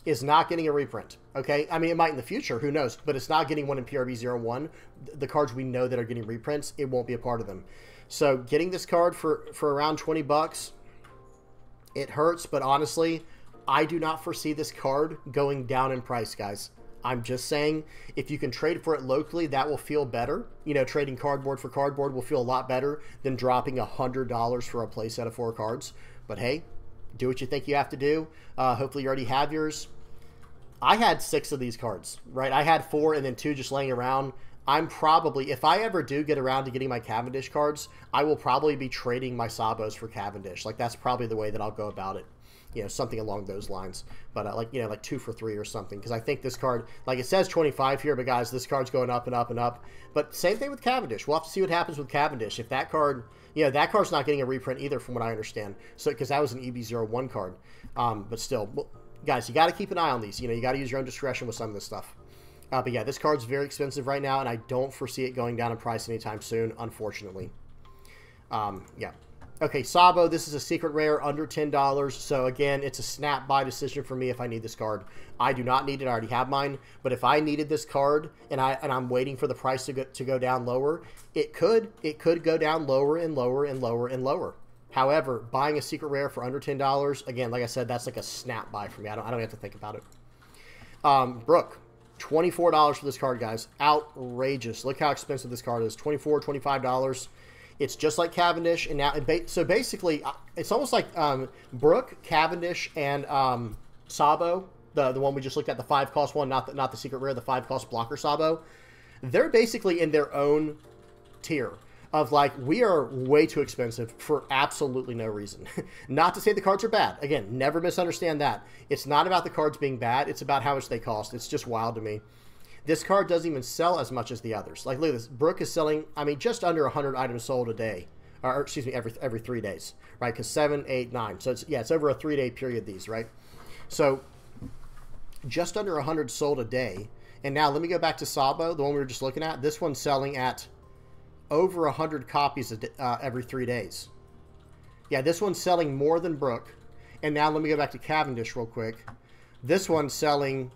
is not getting a reprint, okay? I mean, it might in the future. Who knows? But it's not getting one in PRB01. The cards we know that are getting reprints, it won't be a part of them. So getting this card for around $20, it hurts. But honestly, I do not foresee this card going down in price, guys. I'm just saying, if you can trade for it locally, that will feel better. You know, trading cardboard for cardboard will feel a lot better than dropping $100 for a playset of 4 cards. But hey, do what you think you have to do. Hopefully you already have yours. I had 6 of these cards, right? I had 4 and then 2 just laying around. I'm probably, if I ever do get around to getting my Cavendish cards, I will probably be trading my Sabos for Cavendish. Like, that's probably the way that I'll go about it. You know, something along those lines. But, like, you know, like 2 for 3 or something. Because I think this card, like, it says 25 here, but, guys, this card's going up and up and up. But same thing with Cavendish. We'll have to see what happens with Cavendish. If that card, you know, that card's not getting a reprint either, from what I understand. So, because that was an EB01 card. But still, well, guys, you got to keep an eye on these. You know, you got to use your own discretion with some of this stuff. But, yeah, this card's very expensive right now, and I don't foresee it going down in price anytime soon, unfortunately. Yeah. Okay, Sabo, this is a secret rare under $10. So, again, it's a snap buy decision for me if I need this card. I do not need it. I already have mine. But if I needed this card and I'm waiting for the price to go down lower, it could go down lower and lower and lower and lower. However, buying a secret rare for under $10, again, like I said, that's like a snap buy for me. I don't have to think about it. Brooke, $24 for this card, guys. Outrageous. Look how expensive this card is. $24, $25. It's just like Cavendish, and now so basically, it's almost like Brooke, Cavendish, and Sabo, the one we just looked at, the 5-cost one, not the secret rare, the 5-cost blocker Sabo. They're basically in their own tier of, like, we are way too expensive for absolutely no reason. Not to say the cards are bad. Again, never misunderstand that. It's not about the cards being bad. It's about how much they cost. It's just wild to me. This card doesn't even sell as much as the others. Like, look at this. Brooke is selling, I mean, just under 100 items sold a day. Or excuse me, every 3 days, right? Because 7, 8, 9. So, it's over a 3-day period, these, right? So, just under 100 sold a day. And now, let me go back to Sabo, the one we were just looking at. This one's selling at over 100 copies every 3 days. Yeah, this one's selling more than Brooke. And now, let me go back to Cavendish real quick. This one's selling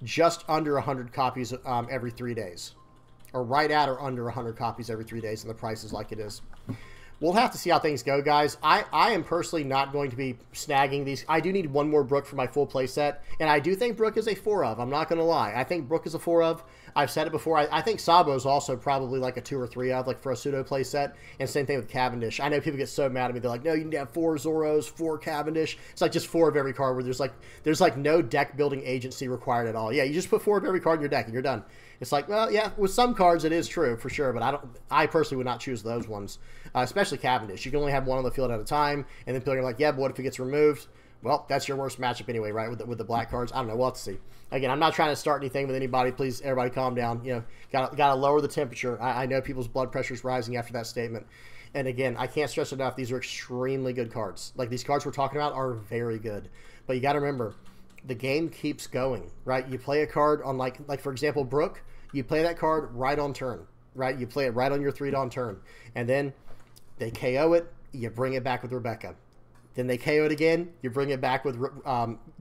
just under 100 copies every 3 days, or right at or under 100 copies every 3 days, and the price is like it is. We'll have to see how things go, guys. I am personally not going to be snagging these. I do need one more Brooke for my full play set, and I do think Brooke is a 4 of. I'm not going to lie. I think Brooke is a 4 of. I've said it before. I think Sabo is also probably like a 2 or 3 of, like for a pseudo play set, and same thing with Cavendish. I know people get so mad at me. They're like, no, you need to have 4 Zoros, 4 Cavendish. It's like just 4 of every card where there's like no deck building agency required at all. Yeah, you just put 4 of every card in your deck and you're done. It's like, well, yeah, with some cards it is true for sure, but I personally would not choose those ones, especially Cavendish. You can only have one on the field at a time, and then people are like, yeah, but what if it gets removed? Well, that's your worst matchup anyway, right? With the black cards. I don't know. We'll have to see. Again, I'm not trying to start anything with anybody. Please, everybody, calm down. You know, got to lower the temperature. I know people's blood pressure is rising after that statement. And again, I can't stress enough. These are extremely good cards. Like these cards we're talking about are very good. But you got to remember, the game keeps going, right? You play a card on like for example, Brook. You play that card right on turn, right? You play it right on your 3-dawn turn, and then they KO it. You bring it back with Rebecca. Then they KO it again. You bring it back with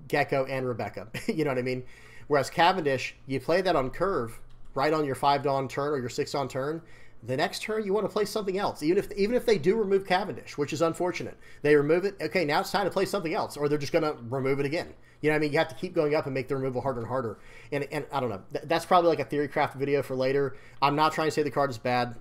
Gecko and Rebecca. You know what I mean? Whereas Cavendish, you play that on curve, right on your 5-dawn turn or your 6-dawn turn. The next turn, you want to play something else. Even if they do remove Cavendish, which is unfortunate. They remove it. Okay, now it's time to play something else. Or they're just going to remove it again. You know what I mean? You have to keep going up and make the removal harder and harder. And I don't know. That's probably like a theory craft video for later. I'm not trying to say the card is bad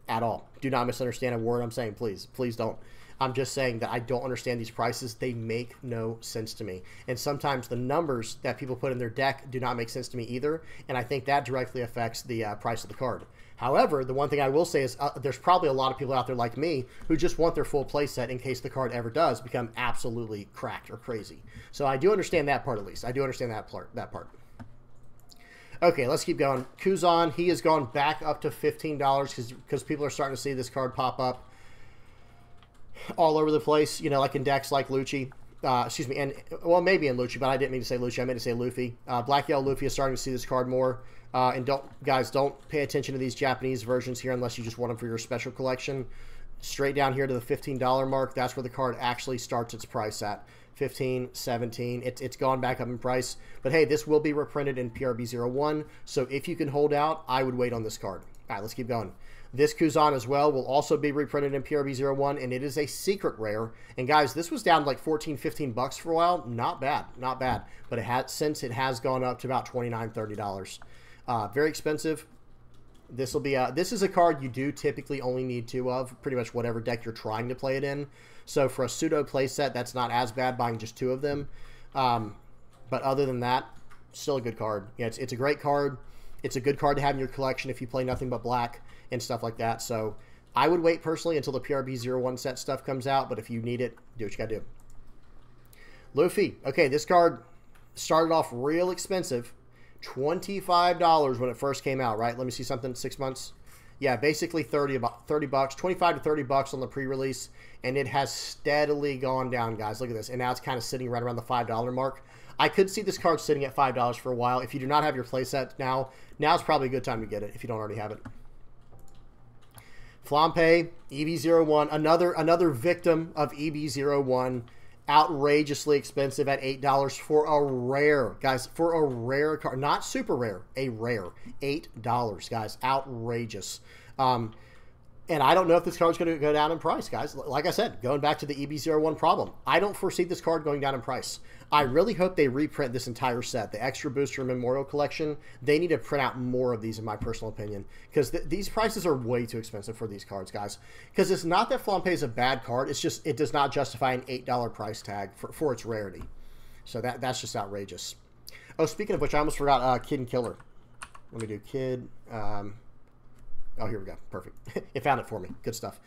at all. Do not misunderstand a word I'm saying, please. Please don't. I'm just saying that I don't understand these prices. They make no sense to me. And sometimes the numbers that people put in their deck do not make sense to me either. And I think that directly affects the price of the card. However, the one thing I will say is there's probably a lot of people out there like me who just want their full play set in case the card ever does become absolutely cracked or crazy. So I do understand that part at least. I do understand that part. Okay, let's keep going. Kuzan, he has gone back up to $15 because people are starting to see this card pop up all over the place, you know, like in decks like Lucci. Excuse me, and well, maybe in Lucci, but I didn't mean to say Lucci. I meant to say Luffy. Black Yellow Luffy is starting to see this card more. And don't pay attention to these Japanese versions here unless you just want them for your special collection. Straight down here to the $15 mark, that's where the card actually starts its price at. 15, 17. It's gone back up in price. But hey, this will be reprinted in PRB01. So if you can hold out, I would wait on this card. All right, let's keep going. This Kuzan as well will also be reprinted in PRB01, and it is a secret rare. And guys, this was down to like 14, 15 bucks for a while. Not bad, not bad. But since it has gone up to about $29, $30. Very expensive. This is a card you do typically only need 2 of, pretty much whatever deck you're trying to play it in. So for a pseudo play set, that's not as bad buying just 2 of them. But other than that, still a good card. Yeah, it's a great card. It's a good card to have in your collection if you play nothing but black and stuff like that. So I would wait personally until the PRB01 set stuff comes out, but if you need it, do what you gotta do. Luffy. Okay, this card started off real expensive. $25 when it first came out, right? Let me see something. 6 months. Yeah, basically 30 bucks, 25 to 30 bucks on the pre-release, and it has steadily gone down, guys. Look at this, and now it's kind of sitting right around the $5 mark. I could see this card sitting at $5 for a while. If you do not have your playset now's probably a good time to get it if you don't already have it. Flampe, EB01, another victim of EB01. Outrageously expensive at $8 for a rare, guys, for a rare card, not super rare, a rare. $8, guys, outrageous. And I don't know if this card's going to go down in price, guys. Like I said, going back to the EB01 problem, I don't foresee this card going down in price. I really hope they reprint this entire set, the Extra Booster Memorial Collection. They need to print out more of these, in my personal opinion, because these prices are way too expensive for these cards, guys. Because it's not that Flampe is a bad card. It's just it does not justify an $8 price tag for its rarity. So that's just outrageous. Oh, speaking of which, I almost forgot Kid and Killer. Let me do Kid. Oh, here we go. Perfect. It found it for me. Good stuff.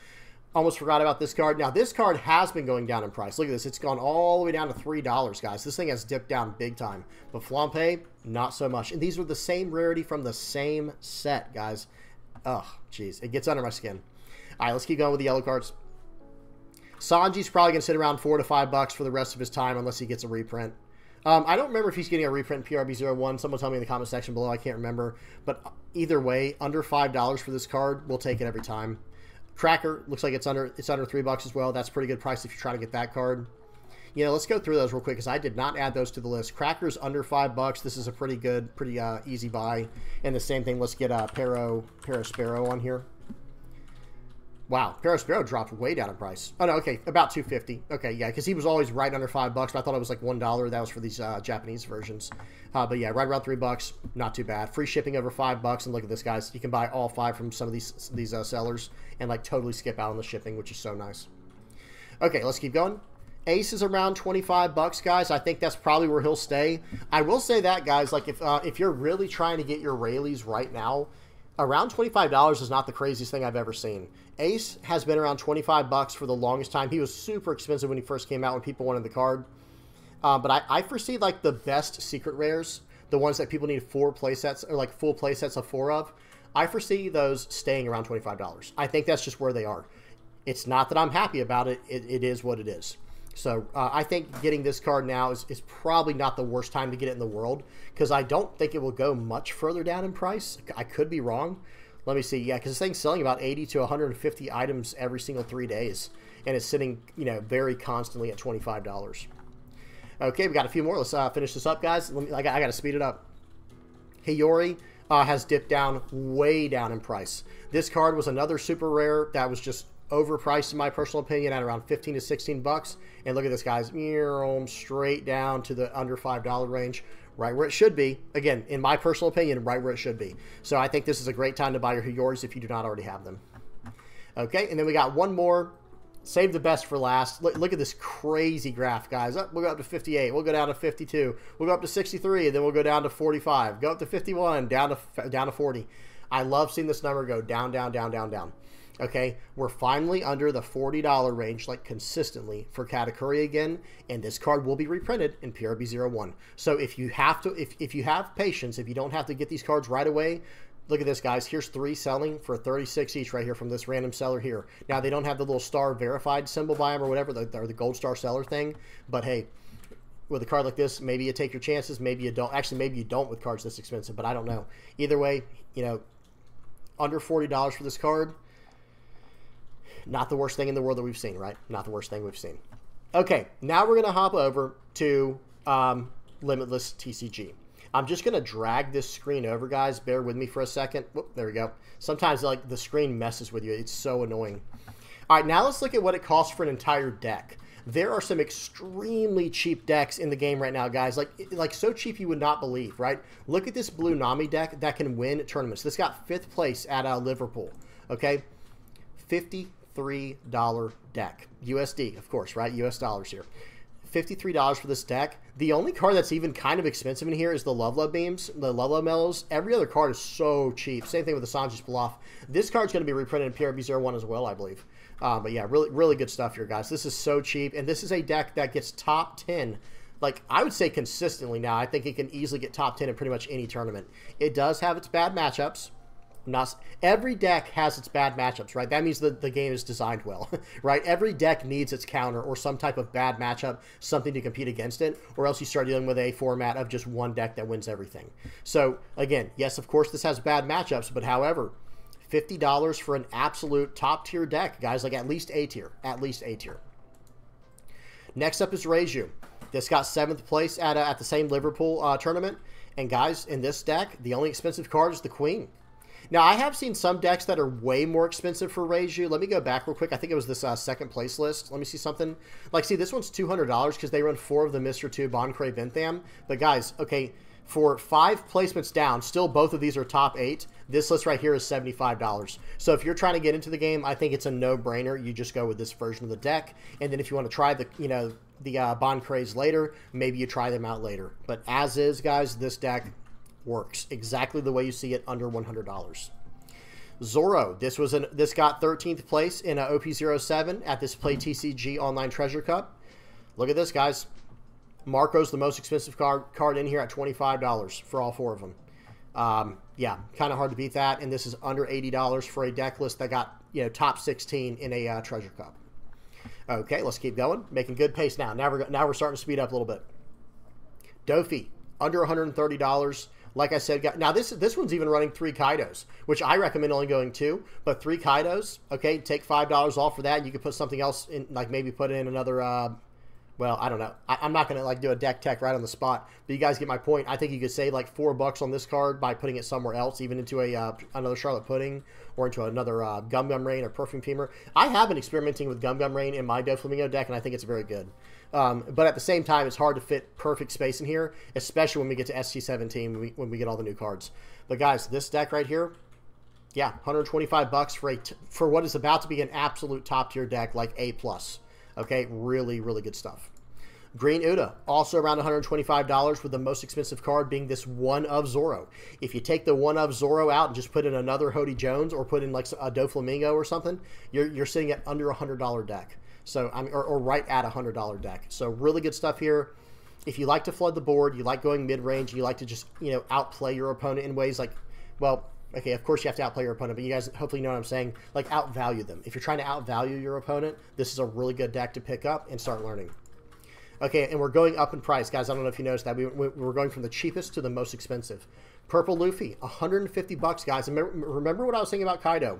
Almost forgot about this card. Now, this card has been going down in price. Look at this. It's gone all the way down to $3, guys. This thing has dipped down big time. But Flampe, not so much. And these are the same rarity from the same set, guys. Ugh, jeez. It gets under my skin. All right, let's keep going with the yellow cards. Sanji's probably going to sit around $4 to $5 for the rest of his time unless he gets a reprint. I don't remember if he's getting a reprint in PRB01. Someone tell me in the comment section below. I can't remember. But either way, under $5 for this card, we'll take it every time. Cracker looks like it's under $3 as well. That's a pretty good price if you're trying to get that card. You know, let's go through those real quick because I did not add those to the list. Cracker's under $5. This is a pretty good, pretty easy buy. And the same thing. Let's get Parasparrow on here. Wow, Parasparrow dropped way down in price. Oh no, okay, about $2.50. Okay, yeah, because he was always right under $5, but I thought it was like $1. That was for these Japanese versions. But yeah, right around $3, not too bad. Free shipping over $5, and look at this, guys. You can buy all 5 from some of these sellers and like totally skip out on the shipping, which is so nice. Okay, let's keep going. Ace is around 25 bucks, guys. I think that's probably where he'll stay. I will say that, guys, like if you're really trying to get your Rayleighs right now, around $25 is not the craziest thing I've ever seen. Ace has been around 25 bucks for the longest time. He was super expensive when he first came out when people wanted the card. But I foresee like the best secret rares, the ones that people need 4 play sets or like full play sets of 4 of, I foresee those staying around $25. I think that's just where they are. It's not that I'm happy about it. It is what it is. So I think getting this card now is probably not the worst time to get it in the world, because I don't think it will go much further down in price. I could be wrong. Let me see. Yeah, because this thing's selling about 80 to 150 items every single 3 days, and it's sitting, you know, very constantly at $25. Okay, we got a few more. Let's finish this up, guys. I got to speed it up. Hiyori has dipped down, way down in price. This card was another super rare that was just overpriced in my personal opinion at around 15 to 16 bucks. And look at this, guys, straight down to the under $5 range, right where it should be. Again, in my personal opinion, right where it should be. So I think this is a great time to buy your Hiyoris if you do not already have them. Okay, and then we got one more. Save the best for last. Look at this crazy graph, guys. We'll go up to 58. We'll go down to 52. We'll go up to 63. And then we'll go down to 45. Go up to 51. Down to 40. I love seeing this number go down, down, down, down, down. Okay, we're finally under the $40 range, like consistently for Katakuri again, and this card will be reprinted in PRB01. So if you have to, if you have patience, if you don't have to get these cards right away, look at this, guys. Here's 3 selling for 36 each right here from this random seller here. Now they don't have the little star verified symbol by them or whatever, or the gold star seller thing, but hey, with a card like this, maybe you take your chances, maybe you don't. Actually, maybe you don't with cards this expensive, but I don't know. Either way, you know, under $40 for this card. Not the worst thing in the world that we've seen, right? Not the worst thing we've seen. Okay, now we're going to hop over to LimitlessTCG. I'm just going to drag this screen over, guys. Bear with me for a second. Whoop, there we go. Sometimes like the screen messes with you. It's so annoying. All right, now let's look at what it costs for an entire deck. There are some extremely cheap decks in the game right now, guys. Like so cheap you would not believe, right? Look at this blue Nami deck that can win tournaments. This got 5th place at Liverpool, okay? $53 deck. USD, of course, right? US dollars here. $53 for this deck. The only card that's even kind of expensive in here is the Love Beams, the Love Mellows. Every other card is so cheap. Same thing with the Sanji's Pilaf. This card's going to be reprinted in PRB01 as well, I believe. But yeah, really good stuff here, guys. This is so cheap, and this is a deck that gets top 10. Like, I would say consistently now. I think it can easily get top 10 in pretty much any tournament. It does have its bad matchups. Every deck has its bad matchups, right? That means the game is designed well, right? Every deck needs its counter or some type of bad matchup, something to compete against it, or else you start dealing with a format of just one deck that wins everything. So, again, yes, of course, this has bad matchups, but however, $50 for an absolute top-tier deck, guys, like at least A tier, Next up is Reiju. This got 7th place at the same Liverpool tournament, and guys, in this deck, the only expensive card is the Queen. Now, I have seen some decks that are way more expensive for Reiju. Let me go back real quick. I think it was this 2nd place list. Let me see something. Like, see, this one's $200 because they run 4 of the Mr. 2 Boncray Bentham. But, guys, okay, for 5 placements down, still both of these are top 8. This list right here is $75. So if you're trying to get into the game, I think it's a no-brainer. You just go with this version of the deck. And then if you want to try the, you know, the Boncrays later, maybe you try them out later. But as is, guys, this deck works exactly the way you see it, under $100. Zoro, this got 13th place in OP07 at this Play TCG Online Treasure Cup. Look at this, guys. Marco's the most expensive card in here at $25 for all 4 of them. Yeah, kind of hard to beat that, and this is under $80 for a deck list that got, you know, top 16 in a Treasure Cup. Okay, let's keep going. Making good pace now. Now we're starting to speed up a little bit. Dofi, under $130. Like I said, now this one's even running 3 Kaidos, which I recommend only going 2, but 3 Kaidos, okay, take $5 off for that, and you could put something else in, like maybe put in another, well, I don't know. I'm not going to like do a deck tech right on the spot, but you guys get my point. I think you could save like $4 on this card by putting it somewhere else, even into another Charlotte Pudding or into another Gum Gum Rain or Perfume Femur. I have been experimenting with Gum Gum Rain in my Doflamingo deck, and I think it's very good. But at the same time, it's hard to fit perfect space in here, especially when we get to ST17, when we get all the new cards. But guys, this deck right here, yeah, $125 for what is about to be an absolute top tier deck, like A+. Okay, really, really good stuff. Green Uda, also around $125, with the most expensive card being this One of Zoro. If you take the One of Zoro out and just put in another Hody Jones or put in like a Doflamingo or something, you're sitting at under $100 deck. So or right at $100 deck. So really good stuff here. If you like to flood the board, you like going mid-range, you like to just, you know, outplay your opponent in ways like, well, okay, of course you have to outplay your opponent, but you guys hopefully know what I'm saying. Like, outvalue them. If you're trying to outvalue your opponent, this is a really good deck to pick up and start learning. Okay, and we're going up in price. Guys, I don't know if you noticed that. We're going from the cheapest to the most expensive. Purple Luffy, $150, guys. And remember what I was saying about Kaido.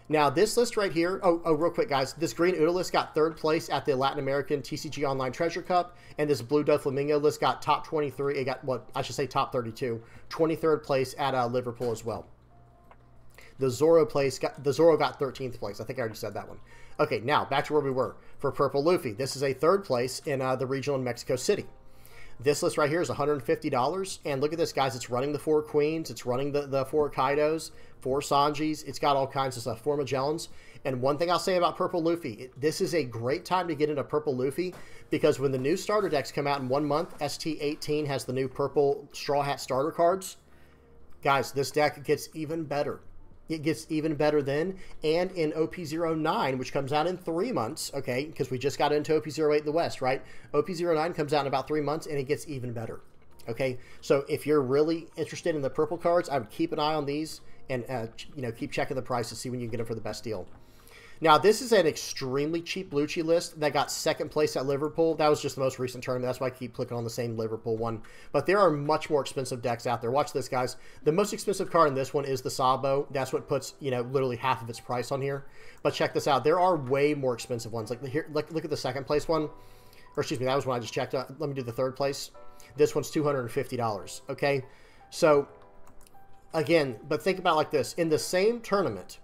Now, this list right here, real quick, guys. This Green Uda list got 3rd place at the Latin American TCG Online Treasure Cup, and this Blue Doflamingo list got top 23. It got, what, I should say top 32. 23rd place at Liverpool as well. The Zoro got 13th place. I think I already said that one. Okay, now back to where we were. For Purple Luffy, this is a 3rd place in the regional in Mexico City. This list right here is $150. And look at this, guys. It's running the 4 Queens. It's running the 4 Kaidos, 4 Sanjis. It's got all kinds of stuff, 4 Magellans. And one thing I'll say about Purple Luffy, this is a great time to get into Purple Luffy, because when the new starter decks come out in 1 month, ST18 has the new purple Straw Hat starter cards. Guys, this deck gets even better. It gets even better then, and in OP09, which comes out in 3 months, okay, because we just got into OP08 in the West, right? OP09 comes out in about 3 months, and it gets even better, okay? So if you're really interested in the purple cards, I would keep an eye on these and, you know, keep checking the price to see when you can get them for the best deal. Now, this is an extremely cheap Lucci list that got 2nd place at Liverpool. That was just the most recent tournament. That's why I keep clicking on the same Liverpool one. But there are much more expensive decks out there. Watch this, guys. The most expensive card in this one is the Sabo. That's what puts, you know, literally half of its price on here. But check this out. There are way more expensive ones. Like here, look at the 2nd place one. Or excuse me, that was one I just checked. Let me do the 3rd place. This one's $250. Okay, so again, but think about it like this. In the same tournament,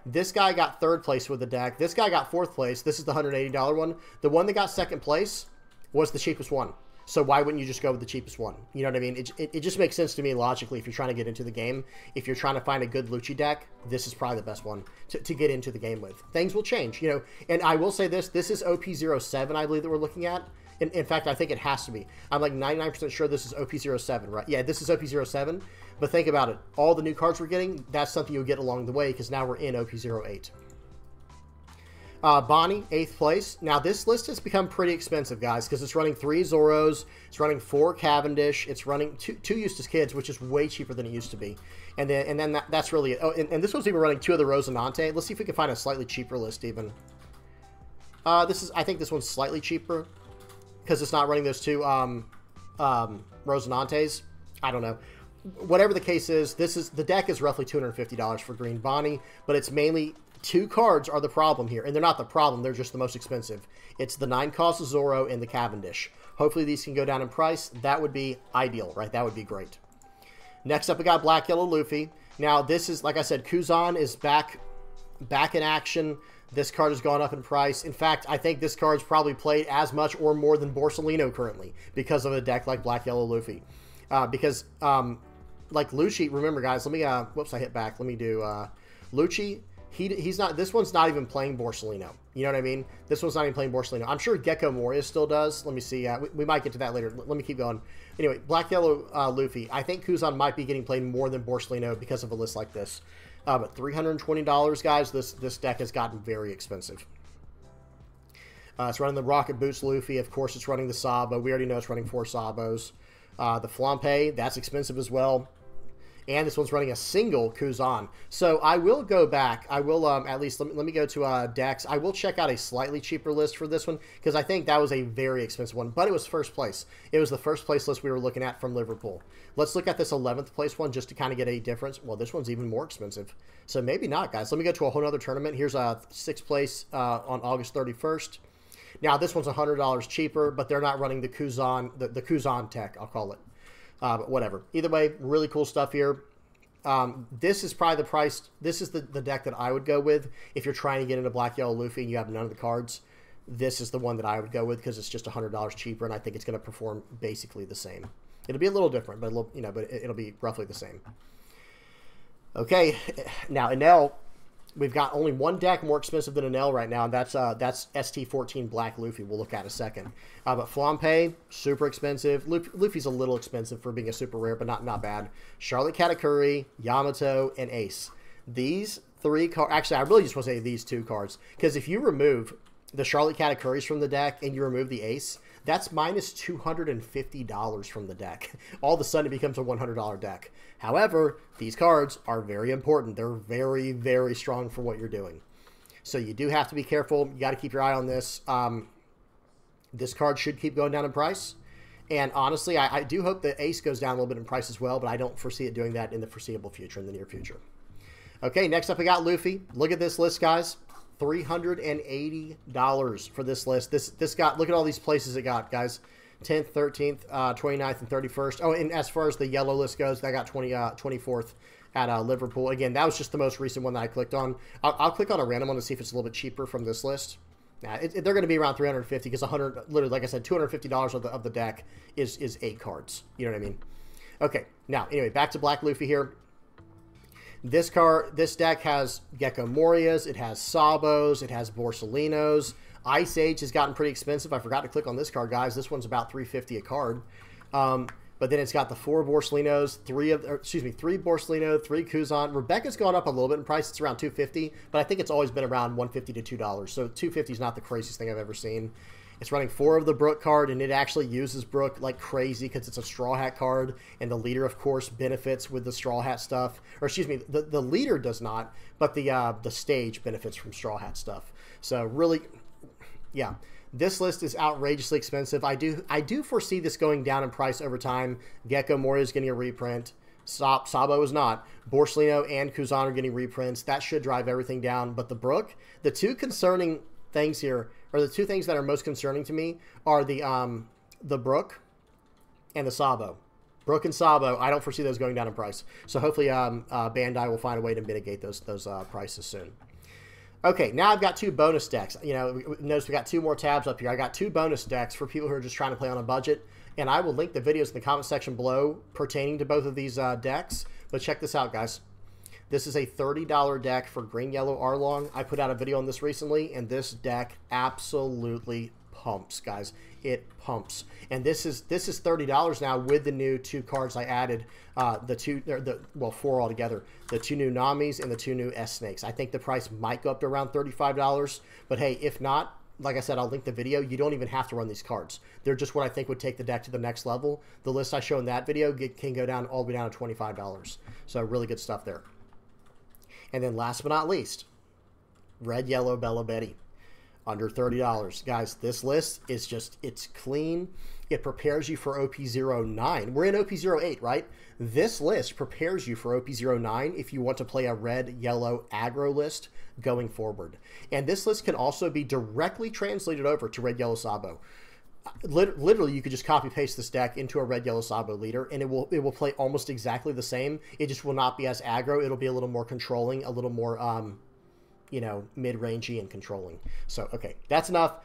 this guy got 3rd place with the deck. This guy got 4th place. This is the $180 one. The one that got 2nd place was the cheapest one. So why wouldn't you just go with the cheapest one? You know what I mean? It just makes sense to me logically if you're trying to get into the game. If you're trying to find a good Lucci deck, this is probably the best one to get into the game with. Things will change, you know. And I will say this is OP07, I believe, that we're looking at. In fact, I think it has to be. I'm like 99% sure this is OP07, right? Yeah, this is OP07. But think about it. All the new cards we're getting, that's something you'll get along the way, because now we're in OP08. Bonney, 8th place. Now, this list has become pretty expensive, guys, because it's running 3 Zoros, it's running 4 Cavendish, it's running 2 Eustace Kids, which is way cheaper than it used to be. And then that's really it. Oh, and this one's even running 2 of the Rosinante. Let's see if we can find a slightly cheaper list, even. I think this one's slightly cheaper, because it's not running those 2 Rosinantes. I don't know. Whatever the case is, the deck is roughly $250 for Green Bonney, but it's mainly 2 cards are the problem here, and they're not the problem, they're just the most expensive. It's the 9-cost Zoro and the Cavendish. Hopefully these can go down in price. That would be ideal, right? That would be great. Next up, we got Black Yellow Luffy. Now, this is, like I said, Kuzan is back in action. This card has gone up in price. In fact, I think this card's probably played as much or more than Borsalino currently because of a deck like Black Yellow Luffy. Like Lucci, remember, guys, let me, whoops, I hit back. Let me do, Lucci, he's not, this one's not even playing Borsalino. You know what I mean? This one's not even playing Borsalino. I'm sure Gecko Moria still does. Let me see. We might get to that later. Let me keep going. Anyway, Black Yellow Luffy. I think Kuzan might be getting played more than Borsalino because of a list like this. But $320, guys, this deck has gotten very expensive. It's running the Rocket Boots Luffy. Of course, it's running the Sabo. We already know it's running 4 Sabos. The Flampe, that's expensive as well. And this one's running a single Kuzan. So I will go back. I will at least, let me go to decks. I will check out a slightly cheaper list for this one, because I think that was a very expensive one. But it was 1st place. It was the 1st place list we were looking at from Liverpool. Let's look at this 11th place one just to kind of get a difference. Well, this one's even more expensive. So maybe not, guys. Let me go to a whole other tournament. Here's a 6th place on August 31st. Now, this one's $100 cheaper, but they're not running the Kuzan, the Kuzan tech, I'll call it. But whatever. Either way, really cool stuff here. This is probably the price. This is the deck that I would go with if you're trying to get into Black Yellow Luffy and you have none of the cards. This is the one that I would go with because it's just $100 cheaper, and I think it's going to perform basically the same. It'll be a little different, but it'll be roughly the same. Okay, now Enel, We've got only one deck more expensive than an L right now, and that's ST14 Black Luffy. We'll look at in a second. But Flampe, super expensive. Luffy's a little expensive for being a super rare, but not bad. Charlotte Katakuri, Yamato, and Ace. These three cards... Actually, I really just want to say these two cards, because if you remove the Charlotte Katakuris from the deck and you remove the Ace, that's minus $250 from the deck. All of a sudden, it becomes a $100 deck. However, these cards are very important. They're very, very strong for what you're doing. So you do have to be careful. You got to keep your eye on this. This card should keep going down in price. And honestly, I do hope the Ace goes down a little bit in price as well, but I don't foresee it doing that in the foreseeable future, in the near future. Okay, next up we got Luffy. Look at this list, guys. $380 for this list. This got, look at all these places it got, guys. 10th, 13th, 29th, and 31st. Oh, and as far as the yellow list goes, that got 24th at Liverpool. Again, that was just the most recent one that I clicked on. I'll click on a random one to see if it's a little bit cheaper from this list. Nah, they're going to be around 350 because 100, literally, like I said, $250 of the deck is 8 cards. You know what I mean? Okay, now, anyway, back to Black Luffy here. This deck has Gecko Morias, it has Sabos, it has Borsalinos. Ice Age has gotten pretty expensive. I forgot to click on this card, guys. This one's about $350 a card. But then it's got the 4 Borsalinos, 3 Borsalino, 3 Kuzan. Rebecca's gone up a little bit in price. It's around $250, but I think it's always been around $150 to $2. So $250 is not the craziest thing I've ever seen. It's running 4 of the Brook card, and it actually uses Brook like crazy because it's a Straw Hat card, and the leader, of course, benefits with the Straw Hat stuff. Or excuse me, the leader does not, but the stage benefits from Straw Hat stuff. So really, yeah, this list is outrageously expensive. I do foresee this going down in price over time. Gecko Moria is getting a reprint. Sabo is not. Borsalino and Kuzan are getting reprints. That should drive everything down. But the Brook, the two concerning things here, or the two things that are most concerning to me, are the Brook and the Sabo. Brook and Sabo, I don't foresee those going down in price. So hopefully Bandai will find a way to mitigate those prices soon. Okay, now I've got 2 bonus decks. You know, notice we got 2 more tabs up here. I got 2 bonus decks for people who are just trying to play on a budget, and I will link the videos in the comment section below pertaining to both of these decks. But check this out, guys. This is a $30 deck for Green Yellow Arlong. I put out a video on this recently, and this deck absolutely pumps, guys. It pumps. And this is $30 now with the new 2 cards I added. Well, 4 altogether. The 2 new Namis and the 2 new S-Snakes. I think the price might go up to around $35. But hey, if not, like I said, I'll link the video. You don't even have to run these cards. They're just what I think would take the deck to the next level. The list I show in that video can go down all the way down to $25. So really good stuff there. And then last but not least, Red Yellow Bella Betty. Under $30. Guys, this list is just, it's clean. It prepares you for OP09. We're in OP08, right? This list prepares you for OP09 if you want to play a red-yellow aggro list going forward. And this list can also be directly translated over to red-yellow Sabo. Literally, you could just copy-paste this deck into a red-yellow Sabo leader, and it will play almost exactly the same. It just will not be as aggro. It'll be a little more controlling, a little more... you know, mid-rangey and controlling. So, okay, that's enough.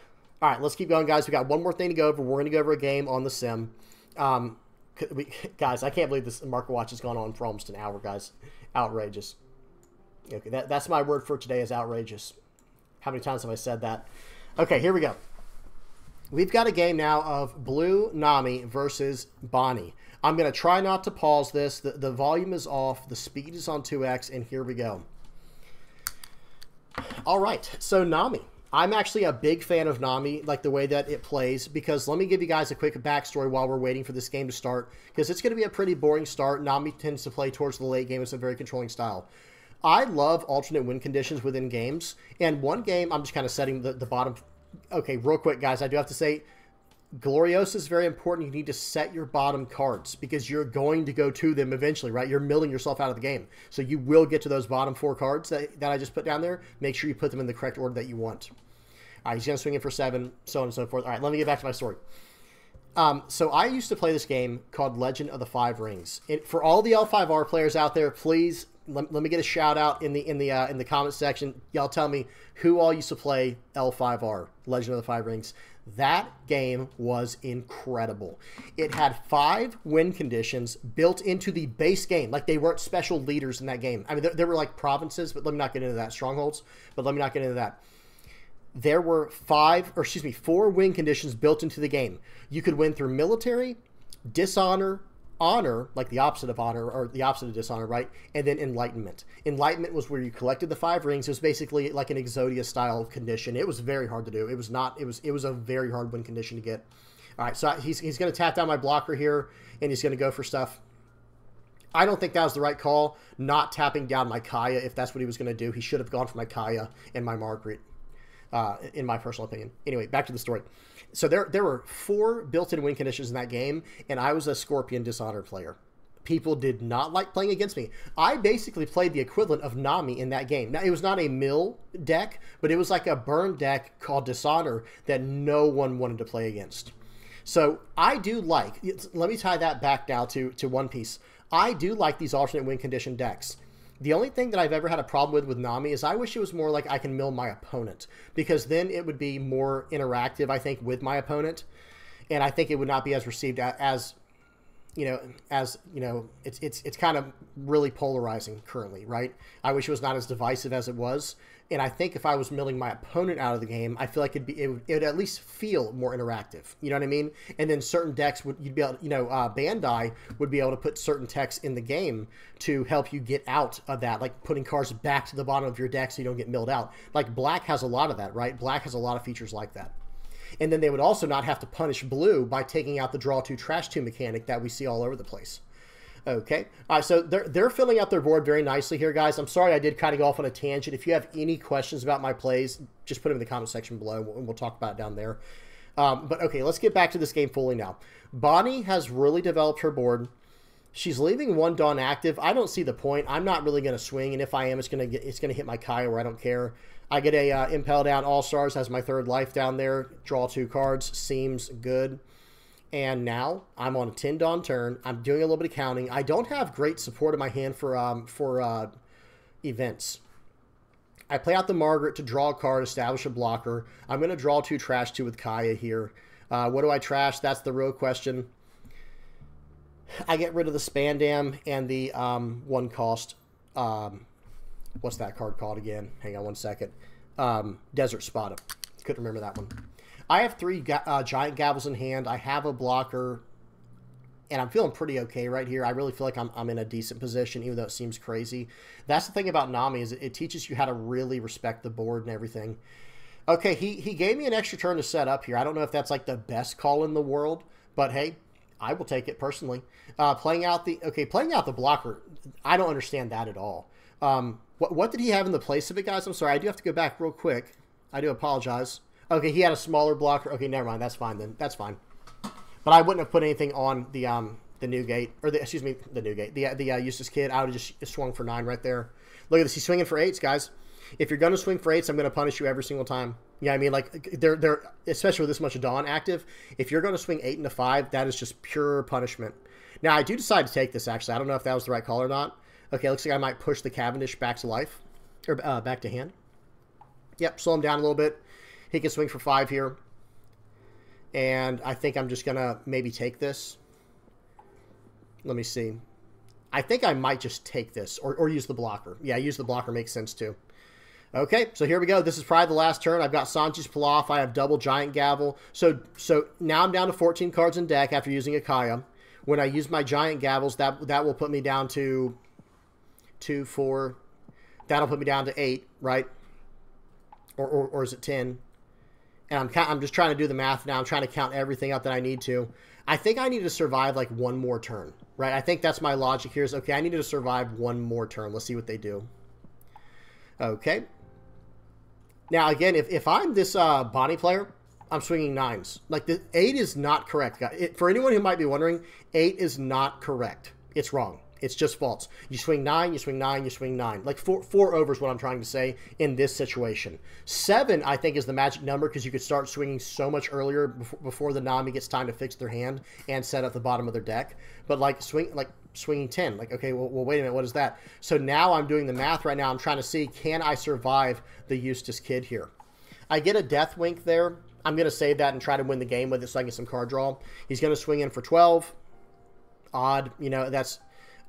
All right, let's keep going, guys. We got one more thing to go over. We're going to go over a game on the sim. Guys, I can't believe this market watch has gone on for almost an hour, guys. Outrageous. Okay, that's my word for today, is outrageous. How many times have I said that? Okay, here we go. We've got a game now of Blue Nami versus Bonney. I'm going to try not to pause this. The volume is off. The speed is on 2x, and here we go. All right, so Nami. I'm actually a big fan of Nami, like the way that it plays, because let me give you guys a quick backstory while we're waiting for this game to start, because it's going to be a pretty boring start. Nami tends to play towards the late game. It's a very controlling style. I love alternate win conditions within games, and one game, I'm just kind of setting the bottom. Okay, real quick, guys, I do have to say, Gloriosa is very important. You need to set your bottom cards because you're going to go to them eventually, right? You're milling yourself out of the game. So you will get to those bottom 4 cards that I just put down there. Make sure you put them in the correct order that you want. All right, he's going to swing in for 7, so on and so forth. All right, let me get back to my story. So I used to play this game called Legend of the 5 Rings. For all the L5R players out there, please let me get a shout out in the comment section. Y'all tell me who all used to play L5R, Legend of the 5 Rings. That game was incredible. It had 5 win conditions built into the base game. Like, they weren't special leaders in that game. I mean, there were like provinces, but let me not get into that. Strongholds, but let me not get into that. There were 4 win conditions built into the game. You could win through military, dishonor, honor, like the opposite of honor, or the opposite of dishonor, right? And then enlightenment. Enlightenment was where you collected the 5 rings. It was basically like an Exodia style condition. It was very hard to do. It was not, it was a very hard win condition to get. All right, so he's going to tap down my blocker here, and he's going to go for stuff. I don't think that was the right call, not tapping down my Kaya. If that's what he was going to do, he should have gone for my Kaya and my Margaret, in my personal opinion. Anyway, back to the story. So there were 4 built-in win conditions in that game, and I was a Scorpion Dishonored player. People did not like playing against me. I basically played the equivalent of Nami in that game. Now, it was not a mill deck, but it was like a burn deck called Dishonor that no one wanted to play against. So I do like, let me tie that back now to One Piece. I do like these alternate win condition decks. The only thing that I've ever had a problem with Nami is I wish it was more like I can mill my opponent, because then it would be more interactive, I think, with my opponent, and I think it would not be as received as it's kind of really polarizing currently, right? I wish it was not as divisive as it was, and I think if I was milling my opponent out of the game, I feel like it would at least feel more interactive. You know what I mean? And then certain decks you'd be able, Bandai would be able to put certain decks in the game to help you get out of that, like putting cards back to the bottom of your deck so you don't get milled out. Like Black has a lot of that, right? Black has a lot of features like that. And then they would also not have to punish Blue by taking out the draw 2, trash 2 mechanic that we see all over the place. Okay. All right, so they're filling out their board very nicely here, guys. I'm sorry I did kind of go off on a tangent. If you have any questions about my plays, just put them in the comment section below, and we'll talk about it down there. But okay, let's get back to this game fully now. Bonney has really developed her board. She's leaving 1 Dawn active. I don't see the point. I'm not really going to swing, and if I am, it's going to hit my Kaya where I don't care. I get a Impel down. All Stars has my 3rd life down there. Draw 2 cards. Seems good. And now I'm on a 10 Dawn turn. I'm doing a little bit of counting. I don't have great support in my hand for events. I play out the Margaret to draw a card, establish a blocker. I'm going to draw 2 trash 2 with Kaya here. What do I trash? That's the real question. I get rid of the Spandam and the 1 cost. What's that card called again? Hang on one second. Desert Spot. Couldn't remember that one. I have 3 giant gavels in hand. I have a blocker, and I'm feeling pretty okay right here. I really feel like I'm in a decent position, even though it seems crazy. That's the thing about Nami, is it teaches you how to really respect the board and everything. Okay, he gave me an extra turn to set up here. I don't know if that's like the best call in the world, but hey, I will take it personally. Playing out the blocker, I don't understand that at all. What did he have in the place of it, guys? I'm sorry, I do have to go back real quick. I do apologize. Okay, he had a smaller blocker. Okay, never mind. That's fine then. That's fine. But I wouldn't have put anything on the Newgate, or the Newgate, the Eustace Kid. I would have just swung for 9 right there. Look at this. He's swinging for 8s, guys. If you're going to swing for 8s, I'm going to punish you every single time. Yeah, I mean, like, they're especially with this much Dawn active, if you're going to swing 8 into 5, that is just pure punishment. Now, I do decide to take this, actually. I don't know if that was the right call or not. Okay, looks like I might push the Cavendish back to life, or back to hand. Yep, slow him down a little bit. He can swing for 5 here. And I think I'm just going to maybe take this. Let me see. I think I might just take this, or use the blocker. Yeah, use the blocker makes sense too. Okay, so here we go. This is probably the last turn. I've got Sanji's Pilaf. I have double Giant Gavel. So now I'm down to 14 cards in deck after using a Kaya. When I use my Giant Gavels, that will put me down to 2, 4. That'll put me down to 8, right? Or is it 10? And I'm just trying to do the math now. I'm trying to count everything up that I need to. I think I need to survive like 1 more turn, right? I think that's my logic here is, okay, I needed to survive 1 more turn. Let's see what they do. Okay. Now, again, if I'm this Bonney player, I'm swinging 9s. Like, the 8 is not correct, guys. For anyone who might be wondering, 8 is not correct. It's wrong. It's just false. You swing 9, you swing 9, you swing 9. Like 4 over is what I'm trying to say in this situation. 7, I think, is the magic number because you could start swinging so much earlier before the Nami gets time to fix their hand and set up the bottom of their deck. But swinging 10, like, okay, well, wait a minute, what is that? So now I'm doing the math right now. I'm trying to see, can I survive the Eustace Kid here? I get a Death Wink there. I'm going to save that and try to win the game with it so I can get some card draw. He's going to swing in for 12. Odd, you know, that's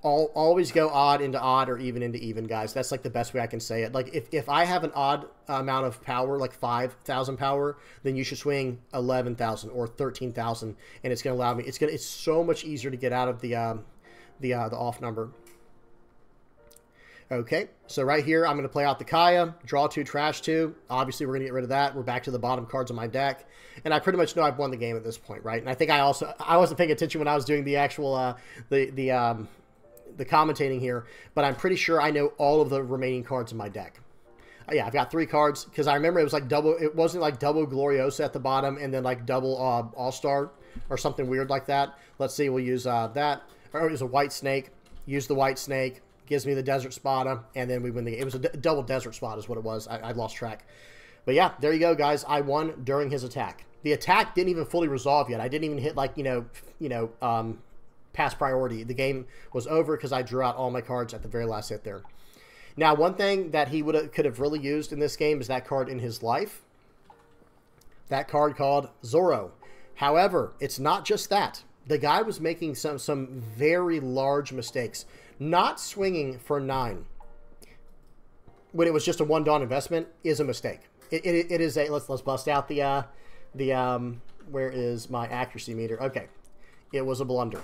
always go odd into odd or even into even, guys. That's like the best way I can say it. Like if I have an odd amount of power, like 5,000 power, then you should swing 11,000 or 13,000, and it's going to allow me. It's so much easier to get out of the off number. Okay, so right here, I'm going to play out the Kaya, draw 2, trash 2. Obviously, we're going to get rid of that. We're back to the bottom cards of my deck. And I pretty much know I've won the game at this point, right? And I think I wasn't paying attention when I was doing the actual, the commentating here, but I'm pretty sure I know all of the remaining cards in my deck. Yeah, I've got 3 cards, because I remember it was like double, it wasn't like double Gloriosa at the bottom, and then like double All-Star, or something weird like that. Let's see, we'll use that, or use a White Snake, use the White Snake, gives me the Desert Spada, and then we win the game. It was a double Desert Spot is what it was. I lost track. But yeah, there you go, guys. I won during his attack. The attack didn't even fully resolve yet. I didn't even hit, like, pass priority. The game was over because I drew out all my cards at the very last hit there. Now, one thing that he could have really used in this game is that card in his life. That card called Zoro. However, it's not just that. The guy was making some very large mistakes. Not swinging for 9 when it was just a 1 Dawn investment is a mistake. It is a, let's bust out the where is my accuracy meter? Okay, it was a blunder.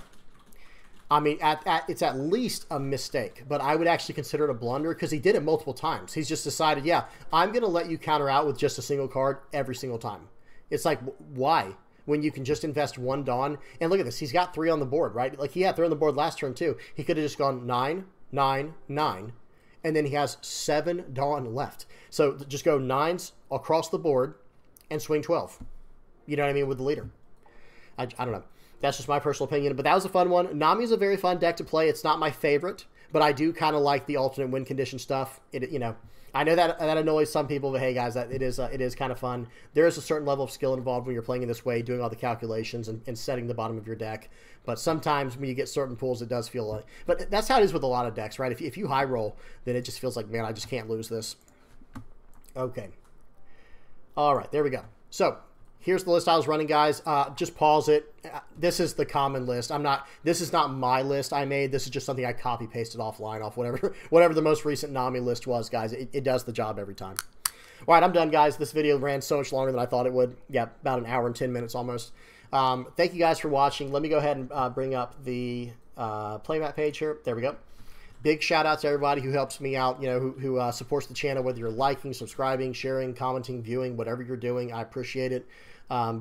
I mean, it's at least a mistake, but I would actually consider it a blunder because he did it multiple times. He's just decided, yeah, I'm going to let you counter out with just a single card every single time. It's like, why? When you can just invest 1 Dawn. And look at this. He's got 3 on the board, right? Like, he had 3 on the board last turn, too. He could have just gone 9, 9, 9. And then he has 7 Dawn left. So just go 9s across the board and swing 12. You know what I mean? With the leader. I don't know. That's just my personal opinion. But that was a fun one. Nami's a very fun deck to play. It's not my favorite. But I do kind of like the alternate win condition stuff. I know that annoys some people, but hey, guys, it is kind of fun. There is a certain level of skill involved when you're playing in this way, doing all the calculations and setting the bottom of your deck. But sometimes when you get certain pulls, it does feel like... But that's how it is with a lot of decks, right? If you high roll, then it just feels like, man, I just can't lose this. Okay. All right, there we go. So here's the list I was running, guys. Just pause it. This is the common list. This is not my list I made. This is just something I copy pasted offline off whatever the most recent Nami list was, guys. It does the job every time. All right, I'm done, guys. This video ran so much longer than I thought it would. Yeah, about an hour and 10 minutes almost. Thank you guys for watching. Let me go ahead and bring up the playmat page here. There we go. Big shout out to everybody who helps me out, who supports the channel, whether you're liking, subscribing, sharing, commenting, viewing, whatever you're doing. I appreciate it.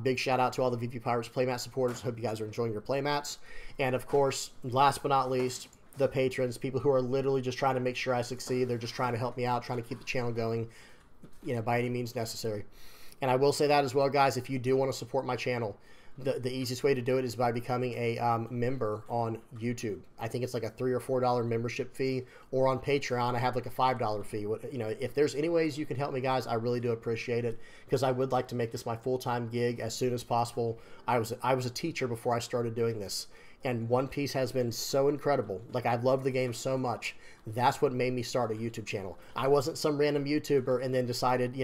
Big shout out to all the VP Pirates playmat supporters. Hope you guys are enjoying your playmats. And of course, last but not least, the patrons, people who are literally just trying to make sure I succeed. They're just trying to help me out, trying to keep the channel going, by any means necessary. And I will say that as well, guys, if you do want to support my channel, the easiest way to do it is by becoming a member on YouTube. I think it's like a $3 or $4 membership fee, or on Patreon I have like a $5 fee. If there's any ways you can help me, guys, I really do appreciate it, because I would like to make this my full-time gig as soon as possible. I was a teacher before I started doing this, and One Piece has been so incredible. Like, I've loved the game so much. That's what made me start a YouTube channel. I wasn't some random YouTuber and then decided,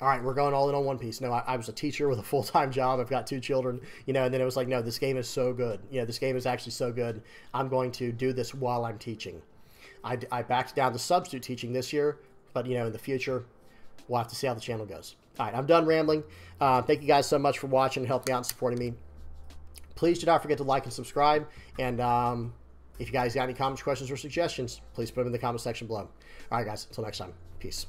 all right, we're going all in on One Piece. No, I was a teacher with a full-time job. I've got 2 children, and then it was like, no, this game is so good. This game is actually so good. I'm going to do this while I'm teaching. I backed down to substitute teaching this year, but, in the future, we'll have to see how the channel goes. All right, I'm done rambling. Thank you guys so much for watching, helping me out, and supporting me. Please do not forget to like and subscribe. And if you guys got any comments, questions, or suggestions, please put them in the comment section below. All right, guys, until next time. Peace.